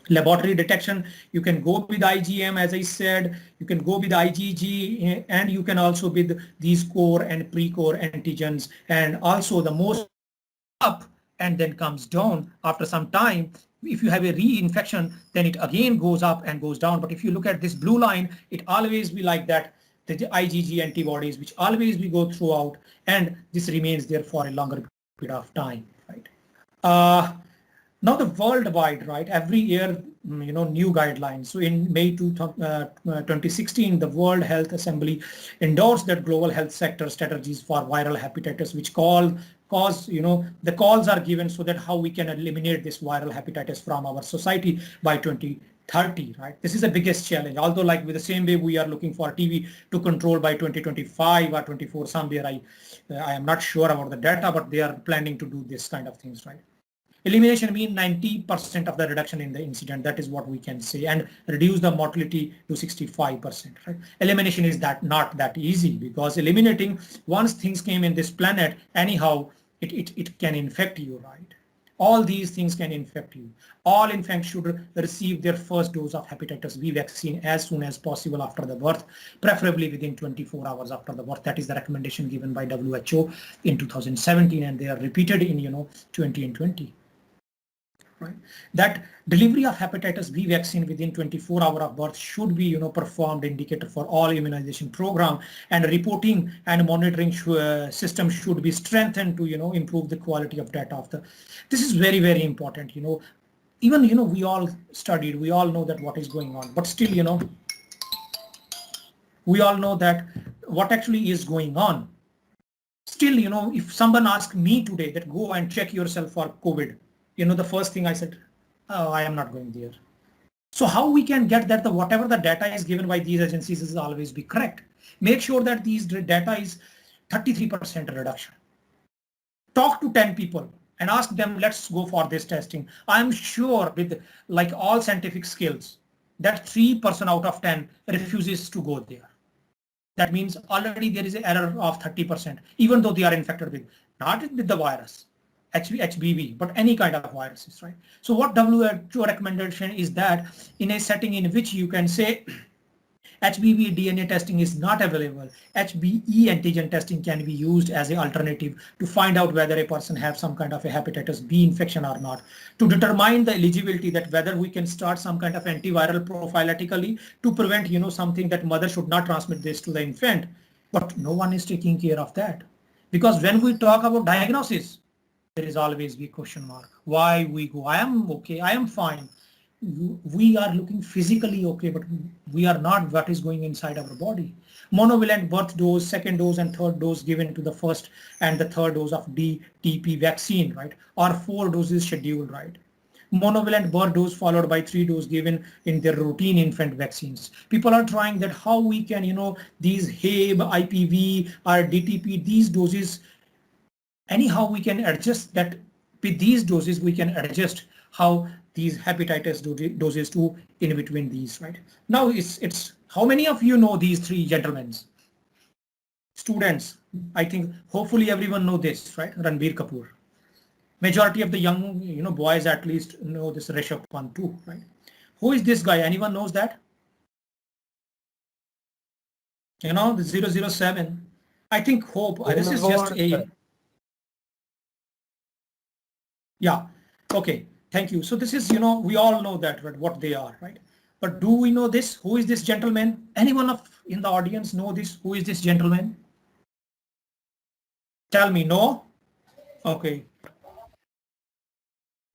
Laboratory detection, you can go with IgM, as I said, you can go with IgG, and you can also with these core and pre-core antigens, and also the most up and then comes down after some time. If you have a reinfection, then it again goes up and goes down. But if you look at this blue line, it always be like that, the IgG antibodies, which always we go throughout, and this remains there for a longer period of time, right? Now the worldwide, right, every year, new guidelines. So in May 2016, the World Health Assembly endorsed that global health sector strategies for viral hepatitis, which the calls are given so that how we can eliminate this viral hepatitis from our society by 2030, right? This is the biggest challenge. Although like with the same way we are looking for TB to control by 2025 or 24 somewhere, I am not sure about the data, but they are planning to do this kind of things, right? Elimination means 90% of the reduction in the incident. That is what we can say, and reduce the mortality to 65%. Right? Elimination is not that easy, because eliminating, once things came in this planet, anyhow, it can infect you, right? All these things can infect you. All infants should receive their first dose of hepatitis B vaccine as soon as possible after the birth, preferably within 24 hours after the birth. That is the recommendation given by WHO in 2017, and they are repeated in 2020. Right. That delivery of hepatitis B vaccine within 24 hours of birth should be, performed indicator for all immunization program, and reporting and monitoring system should be strengthened to, improve the quality of data of the. This is very, very important. Even, we all studied, we all know that what is going on, but still, we all know that what actually is going on. Still, if someone asks me today that go and check yourself for COVID, the first thing I said, oh, I am not going there. So how we can get that whatever the data is given by these agencies is always be correct. Make sure that these data is 33% reduction. Talk to 10 people and ask them, let's go for this testing. I'm sure with like all scientific skills that 3% out of 10 refuses to go there. That means already there is an error of 30%, even though they are infected with, not with the virus, HBV, but any kind of viruses, right? So what WHO recommendation is that in a setting in which you can say HBV DNA testing is not available, HBe antigen testing can be used as an alternative to find out whether a person has some kind of a hepatitis B infection or not, to determine the eligibility that whether we can start some kind of antiviral prophylactically to prevent, something that mother should not transmit this to the infant. But no one is taking care of that, because when we talk about diagnosis, there is always a question mark. Why we go, I am okay, I am fine. We are looking physically okay, but we are not what is going inside our body. Monovalent birth dose, second dose and third dose given to the first and the third dose of DTP vaccine, right? Or 4 doses scheduled, right? Monovalent birth dose followed by 3 doses given in their routine infant vaccines. People are trying that how we can, these HABE, IPV or DTP, these doses, anyhow we can adjust that. With these doses we can adjust how these hepatitis doses to in between these, right? Now it's how many of you know these 3 gentlemen? Students, I think hopefully everyone know this, right? Ranbir Kapoor. Majority of the young, boys at least know this Rishabh Pant too, right? Who is this guy? Anyone knows that? The 007. I think Hope. This is just a. Yeah. Okay. Thank you. So this is, we all know that, right, what they are, right? But do we know this? Who is this gentleman? Anyone in the audience know this? Who is this gentleman? Tell me. No? Okay.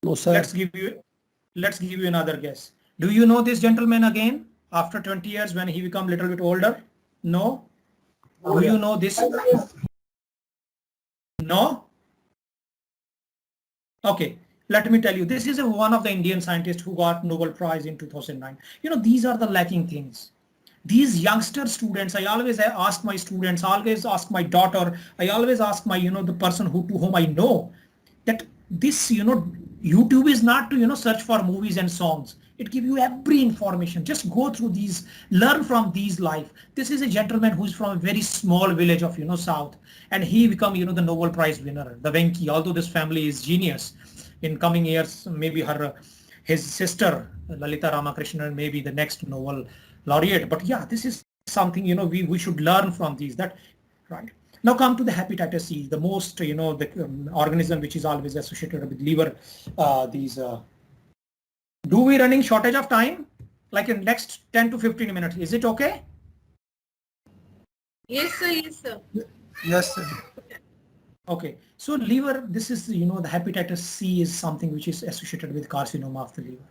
No, sir. Let's give you another guess. Do you know this gentleman again after 20 years when he become a little bit older? No? Do you know this? No? Okay. Let me tell you, this is one of the Indian scientists who got Nobel Prize in 2009. These are the lacking things. These youngster students, I always ask my students, I always ask my daughter, I always ask my, the person to whom I know, that this, YouTube is not to, search for movies and songs. It gives you every information. Just go through these, learn from these life. This is a gentleman who is from a very small village of, South, and he become, the Nobel Prize winner, the Venki, although this family is genius. In coming years, maybe his sister, Lalita Ramakrishnan, may be the next Nobel laureate. But yeah, this is something, we should learn from these, that, right? Now come to the hepatitis C, the most, the organism which is always associated with liver, do we running shortage of time? Like in next 10 to 15 minutes, is it okay? Yes, sir. Yes, sir. Yes, sir. Okay, so liver, this is, the hepatitis C is something which is associated with carcinoma of the liver.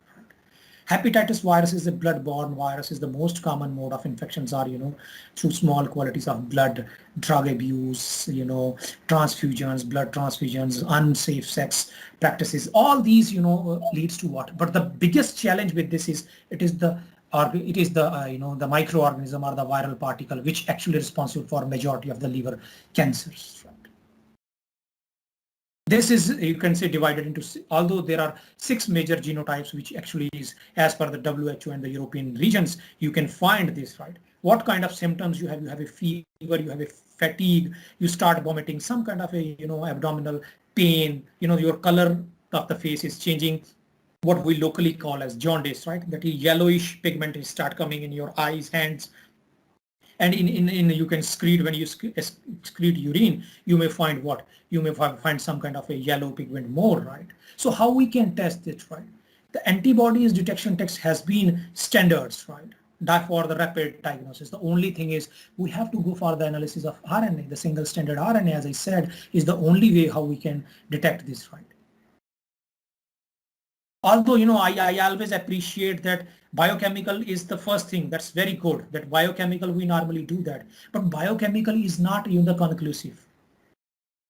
Hepatitis virus is a blood-borne virus, is the most common mode of infections are, through small quantities of blood, drug abuse, transfusions, blood transfusions, unsafe sex practices. All these, leads to what? But the biggest challenge with this is the microorganism or the viral particle which actually responsible for majority of the liver cancers. Right? This is, you can say, divided into, although there are 6 major genotypes, which actually is as per the WHO and the European regions, you can find this, right? What kind of symptoms you have? You have a fever, you have a fatigue, you start vomiting, some kind of a, abdominal pain, your color of the face is changing, what we locally call as jaundice, right? That is yellowish pigment is start coming in your eyes, hands. And in you can excrete, when you excrete urine, you may find what? You may find some kind of a yellow pigment more, right? So how we can test it, right? The antibodies detection test has been standards, right? For the rapid diagnosis. The only thing is we have to go for the analysis of RNA. The single standard RNA, as I said, is the only way how we can detect this, right? Although, I always appreciate that biochemical is the first thing. That's very good. That biochemical, we normally do that. But biochemical is not the conclusive.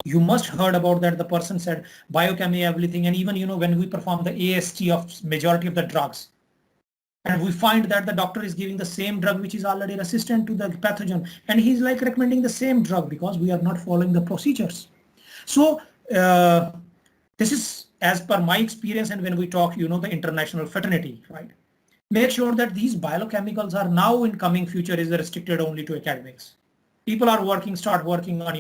You must heard about that. The person said biochemistry, everything. And even, when we perform the AST of majority of the drugs, and we find that the doctor is giving the same drug which is already resistant to the pathogen. And he's like recommending the same drug because we are not following the procedures. So this is as per my experience, and when we talk, the international fraternity, right? Make sure that these biochemicals are now in coming future is restricted only to academics. People are start working on,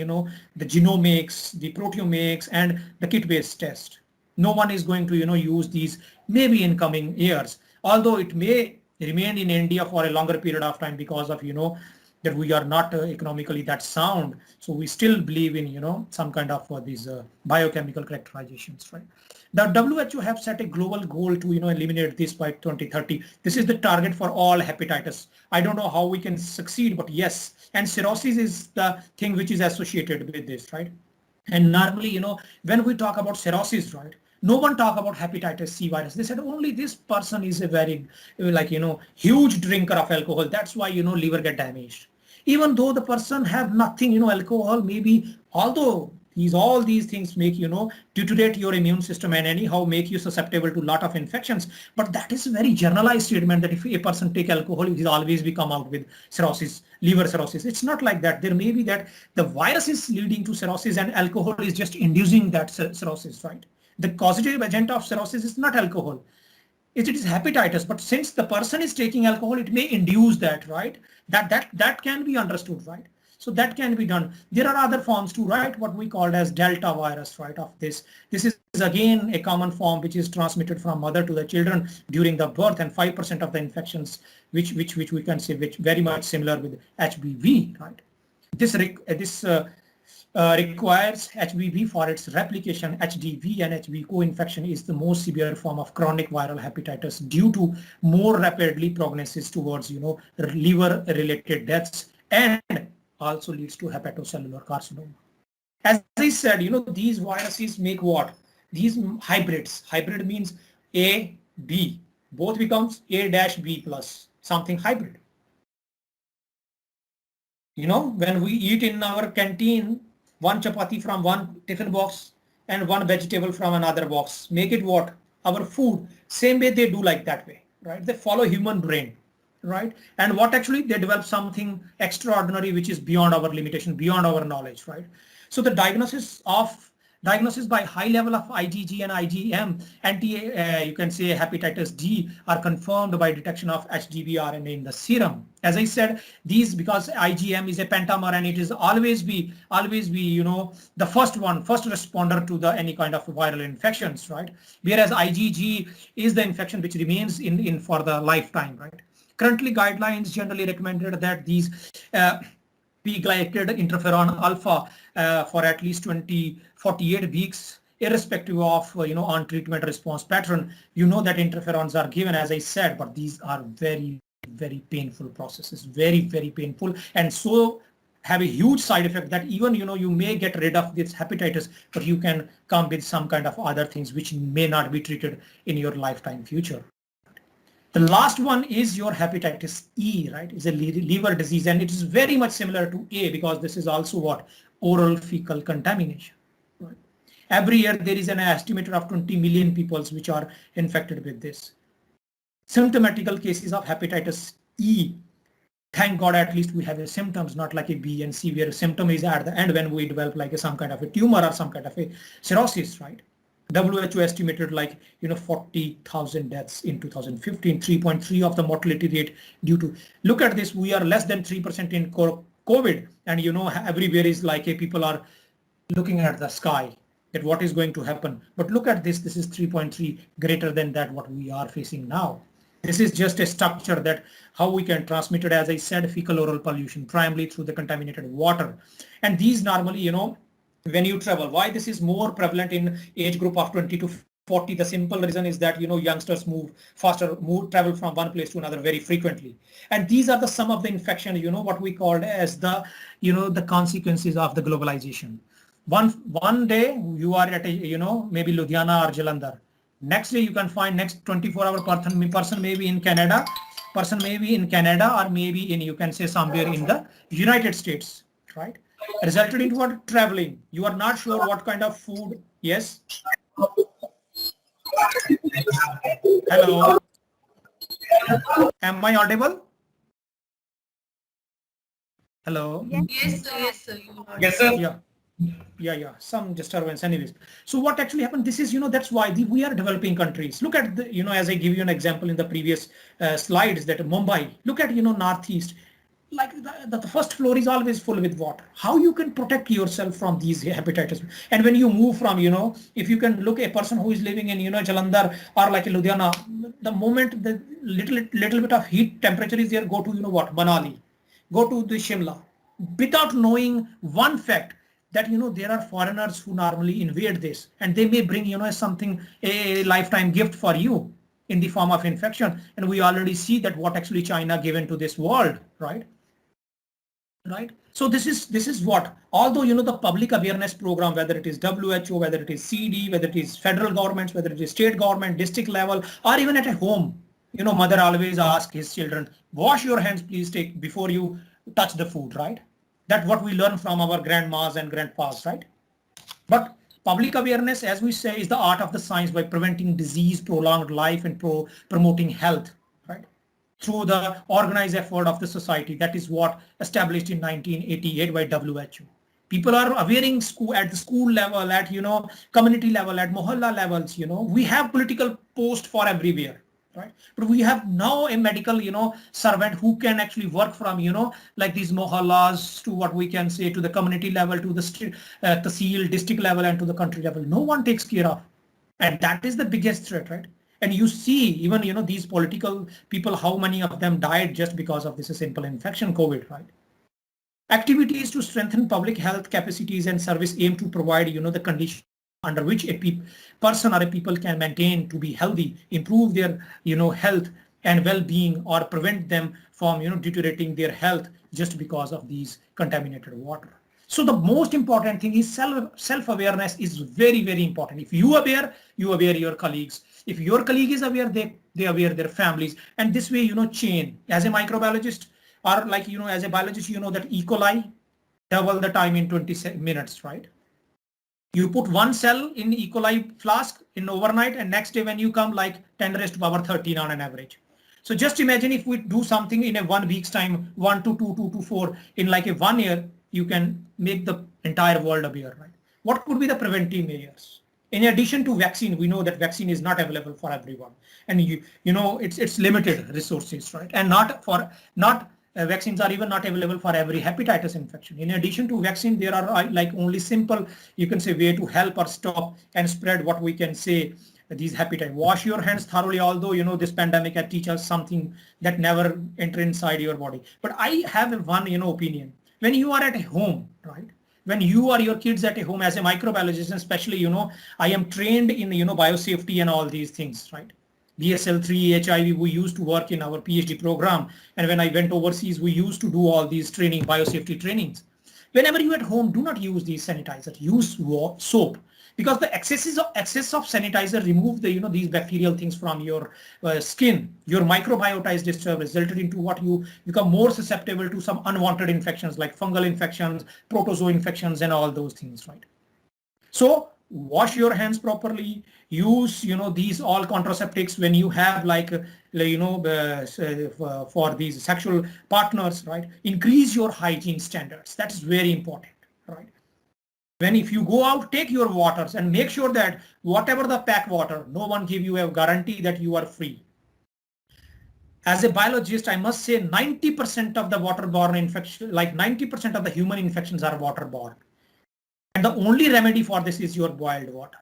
the genomics, the proteomics, and the kit-based test. No one is going to, use these maybe in coming years, although it may remain in India for a longer period of time because of, that we are not economically that sound. So we still believe in, some kind of these biochemical characterizations, right? The WHO have set a global goal to, eliminate this by 2030. This is the target for all hepatitis. I don't know how we can succeed, but yes. And cirrhosis is the thing which is associated with this, right? And normally, when we talk about cirrhosis, right? No one talk about hepatitis C virus. They said only this person is a very, huge drinker of alcohol. That's why, liver get damaged. Even though the person have nothing, alcohol, maybe, although all these things make, deteriorate your immune system and anyhow make you susceptible to a lot of infections. But that is a very generalized statement that if a person take alcohol, he'll always be come out with cirrhosis, liver cirrhosis. It's not like that. There may be that the virus is leading to cirrhosis and alcohol is just inducing that cirrhosis, right? The causative agent of cirrhosis is not alcohol. It is hepatitis, but since the person is taking alcohol, it may induce that, right? That can be understood, right? So that can be done. There are other forms too, right? What we call as Delta virus, right? Of this. This is again a common form which is transmitted from mother to the children during the birth, and 5% of the infections, which we can say, which very much similar with HBV, right? This requires HBV for its replication. HDV and HB co-infection is the most severe form of chronic viral hepatitis due to more rapidly prognosis towards, liver-related deaths, and also leads to hepatocellular carcinoma. As I said, these viruses make what? These hybrids. Hybrid means A, B. Both becomes A-B plus, something hybrid. When we eat in our canteen, one chapati from one tiffin box and one vegetable from another box, make it what? Our food. Same way they do like that way, right? They follow human brain, right? And what actually they develop something extraordinary which is beyond our limitation, beyond our knowledge, right? So the diagnosis of Diagnosis by high level of IgG and IgM, you can say hepatitis D, are confirmed by detection of HDV RNA in the serum. As I said, these, because IgM is a pentamer and it is always be the first responder to the any kind of viral infections, right? Whereas IgG is the infection which remains in for the lifetime, right? Currently, guidelines generally recommended that these P-glycated interferon alpha for at least 48 weeks, irrespective of on treatment response pattern. You know that interferons are given, as I said, but these are very, very painful processes, very, very painful, and so have a huge side effect that even you may get rid of this hepatitis, but you can come with some kind of other things which may not be treated in your lifetime future. The last one is your hepatitis E, right? It's a liver disease, and it is very much similar to A because this is also what? Oral fecal contamination. Right? Every year there is an estimated of 20 million people which are infected with this. Symptomatical cases of hepatitis E, thank God at least we have a symptoms, not like a B and C, where a symptom is at the end when we develop like some kind of a tumor or some kind of a cirrhosis, right? WHO estimated 40,000 deaths in 2015, 3.3 of the mortality rate due to, look at this, we are less than 3% in COVID, and everywhere is people are looking at the sky at what is going to happen. But look at this is 3.3, greater than that what we are facing now. This is just a structure that how we can transmit it, as I said, fecal oral pollution, primarily through the contaminated water. And these normally, when you travel, why this is more prevalent in age group of 20 to 40, the simple reason is that youngsters move faster, travel from one place to another very frequently, and these are the some of the infection, what we called as the the consequences of the globalization. One day you are at a maybe Ludhiana or Jalandhar, next day you can find next 24-hour person maybe in Canada, or maybe in, you can say, somewhere in the United States, right? Resulted into what? Traveling. You are not sure what kind of food. Yes. Hello. Am I audible? Hello. Yes, sir. Yes, sir. Yes, sir. Yeah. Some disturbance. Anyways. So what actually happened? This is, that's why we are developing countries. Look at the, as I give you an example in the previous slides, that Mumbai. Look at, Northeast. Like the first floor is always full with water. How you can protect yourself from these hepatitis? And when you move from, if you can look a person who is living in, Jalandhar or like Ludhiana, the moment the little bit of heat temperature is there, go to, Manali, go to the Shimla, without knowing one fact that, there are foreigners who normally invade this, and they may bring, something, a lifetime gift for you in the form of infection. And we already see that what actually China given to this world, right? Right. So this is what, although the public awareness program, whether it is WHO, whether it is CD, whether it is federal governments, whether it is state government, district level, or even at a home, mother always asks his children, wash your hands, please, before you touch the food, right? That's what we learn from our grandmas and grandpas, right? But public awareness, as we say, is the art of the science by preventing disease, prolonged life, and promoting health, right? Through the organized effort of the society. That is what established in 1988 by WHO. People are aware school, at the school level, at community level, at mohalla levels. We have political posts for everywhere, right? But we have now a medical servant who can actually work from like these mohallas to what we can say to the community level, to the tahsil district level, and to the country level. No one takes care of, and that is the biggest threat, right? And you see even, these political people, how many of them died just because of this simple infection, COVID, right? Activities to strengthen public health capacities and service aim to provide, the condition under which a person or a people can maintain to be healthy, improve their, health and well-being, or prevent them from, deteriorating their health just because of these contaminated water. So the most important thing is self-awareness is very, very important. If you aware, you aware your colleagues. If your colleague is aware, they aware their families. And this way, chain. As a microbiologist or like, as a biologist, that E. coli double the time in 20 minutes, right? You put one cell in E. coli flask in overnight, and next day when you come, like 10 raised to power 13 on an average. So just imagine if we do something in a 1 week's time, 1 to 2, 2 to 4, in like a 1 year, you can make the entire world aware, right? What could be the preventive measures? In addition to vaccine, we know that vaccine is not available for everyone, and you know it's limited resources, right? And not vaccines are even not available for every hepatitis infection. In addition to vaccine, there are like only simple, you can say, way to help or stop and spread what we can say these hepatitis. Wash your hands thoroughly, although you know this pandemic had teach us something that never enter inside your body. But I have one opinion. When you are at home, right? When you or your kids at home, as a microbiologist, especially, I am trained in biosafety and all these things, right? BSL-3, HIV, we used to work in our PhD program. And when I went overseas, we used to do all these training, biosafety trainings. Whenever you at home, do not use these sanitizers, use soap. Because the excess of sanitizer remove these bacterial things from your skin. Your microbiota is disturbed, resulted into what you become more susceptible to some unwanted infections like fungal infections, protozoa infections, and all those things, right? So wash your hands properly. Use these all contraceptives when you have for these sexual partners, right? Increase your hygiene standards. That is very important, right? When if you go out, take your waters and make sure that whatever the pack water, no one give you a guarantee that you are free. As a biologist, I must say 90% of the waterborne infection, like 90% of the human infections are waterborne. And the only remedy for this is your boiled water.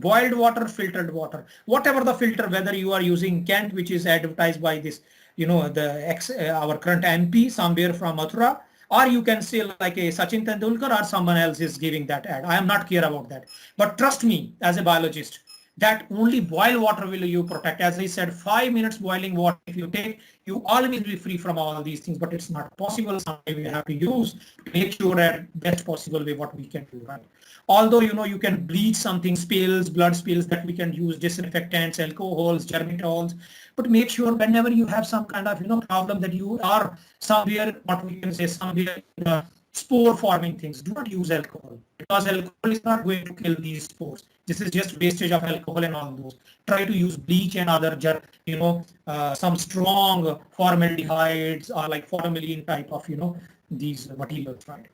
Boiled water, filtered water, whatever the filter, whether you are using Kent, which is advertised by this, our current MP somewhere from Mathura, or you can say like a Sachin Tendulkar or someone else is giving that ad. I am not care about that. But trust me, as a biologist, that only boiled water will you protect. As I said, 5 minutes boiling water, if you take, you always be free from all these things, but it's not possible. Sometimes we have to use to make sure that best possible way what we can do, right? Although, you can bleach something, spills, blood spills, that we can use disinfectants, alcohols, germitols, but make sure whenever you have some kind of, problem that you are somewhere, what we can say, somewhere spore forming things, do not use alcohol, because alcohol is not going to kill these spores. This is just wastage of alcohol and all those. Try to use bleach and other, some strong formaldehydes or like formalin type of, these materials, right?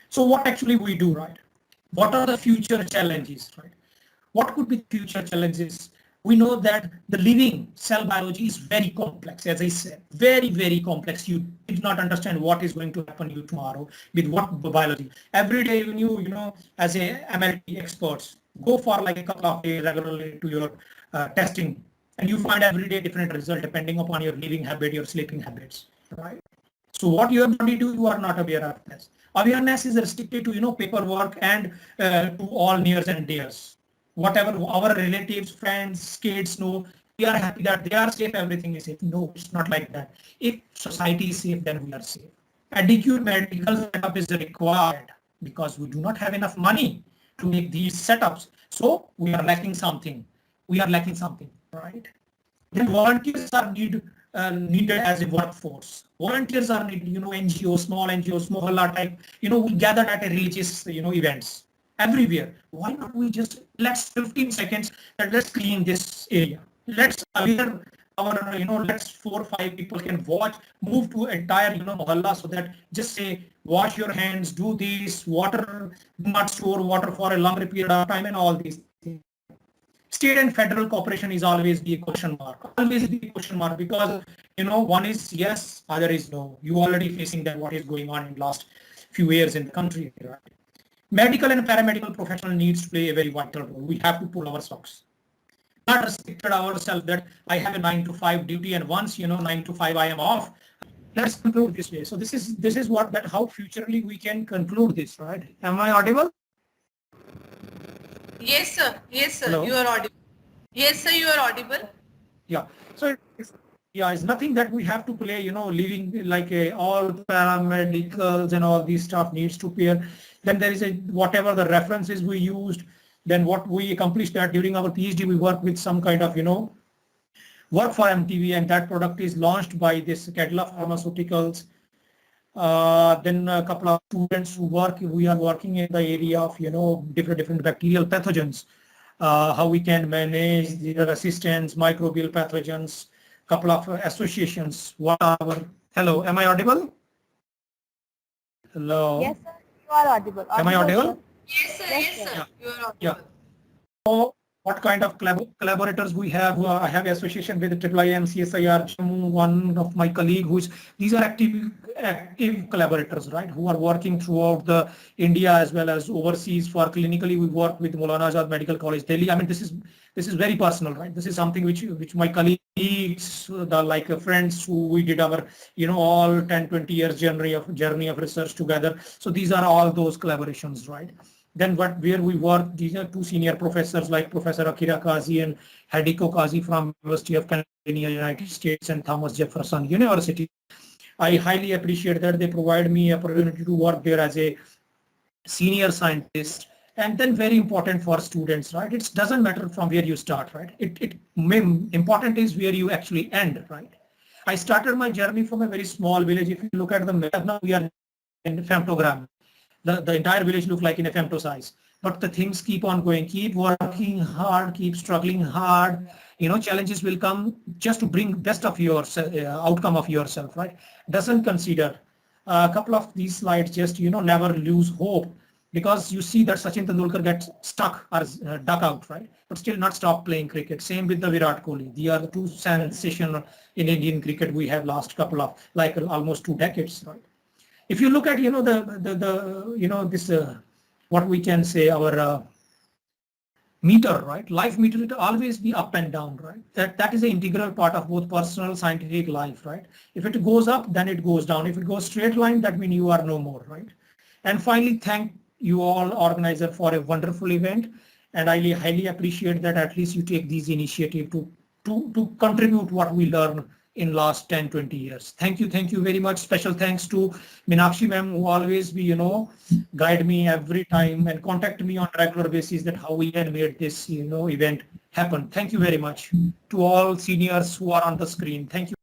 So what actually we do, right? What are the future challenges, right? What could be future challenges? We know that the living cell biology is very complex, as I said, very, very complex. You did not understand what is going to happen to you tomorrow with what biology. Every day when you, as a MLT experts, go for like a couple of days regularly to your testing, and you find every day different result depending upon your living habit, your sleeping habits, right? So what your body do, you are not aware of this. Awareness is restricted to, paperwork and to all nears and dears. Whatever our relatives, friends, kids know, we are happy that they are safe, everything is safe. No, it's not like that. If society is safe, then we are safe. Adequate medical setup is required because we do not have enough money to make these setups. So we are lacking something. Right? Then volunteers are needed as a workforce. Volunteers are needed, NGOs, small NGOs, mohalla type, we gather at a religious, events everywhere. Why not we just, let's 15 seconds, let's clean this area. Let's aware our, let's 4 or 5 people can watch, move to entire, mohalla, so that just say, wash your hands, do this, water, do not store water for a longer period of time and all these things. State and federal cooperation is always be a question mark, because, one is yes, other is no. You already facing that what is going on in last few years in the country, right? Medical and paramedical professional needs to play a very vital role. We have to pull our socks. Not restricted ourselves that I have a 9 to 5 duty and once 9 to 5 I am off. Let's conclude this way. So this is how futurely we can conclude this, right? Am I audible? Yes, sir. Hello? You are audible. Yes, sir, you are audible. Yeah. So it's nothing that we have to play, living like all paramedicals and all these stuff needs to appear. Then there is whatever the references we used, then what we accomplished that during our PhD, we work with some kind of, work for MTV, and that product is launched by this Cadila Pharmaceuticals. Then a couple of students we are working in the area of, different bacterial pathogens, how we can manage the resistance, microbial pathogens, couple of associations. Hello, am I audible? Hello. Yes, sir, you are audible. Am I audible? Yes, sir. Yes, Yes, sir. sir. You are Yeah. audible. So what kind of collaborators we have? I have association with IIM, CSIR, Jammu, one of my colleague these are active collaborators, right? Who are working throughout the India as well as overseas. For clinically, we work with Maulana Azad Medical College, Delhi. I mean, this is very personal, right? This is something which my colleagues, the like friends who we did our, all 10, 20 years journey of research together. So these are all those collaborations, right? Then where we work, these are two senior professors like Professor Akira Kazi and Hadiko Kazi from University of Pennsylvania, United States, and Thomas Jefferson University. I highly appreciate that they provide me opportunity to work there as a senior scientist. And then very important for students, right? It doesn't matter from where you start, right? Important is where you actually end, right? I started my journey from a very small village. If you look at the map now, we are in femtogram. The entire village look like in a femto size. But the things keep on going, keep working hard, keep struggling hard. Challenges will come just to bring best of your outcome of yourself, right? Doesn't consider a couple of these slides, just, never lose hope, because you see that Sachin Tendulkar gets stuck or duck out, right? But still not stop playing cricket. Same with the Virat Kohli. They are the two sensational in Indian cricket we have last couple of, like almost 2 decades, right? If you look at, this, what we can say, our meter, right? Life meter, it always be up and down, right? That is an integral part of both personal scientific life, right? If it goes up, then it goes down. If it goes straight line, that means you are no more, right? And finally, thank you all organizer for a wonderful event. And I highly appreciate that at least you take these initiative to contribute what we learn in last 10, 20 years. Thank you very much. Special thanks to Meenakshi ma'am, who always be, guide me every time and contact me on regular basis that how we can make this, event happen. Thank you very much to all seniors who are on the screen. Thank you.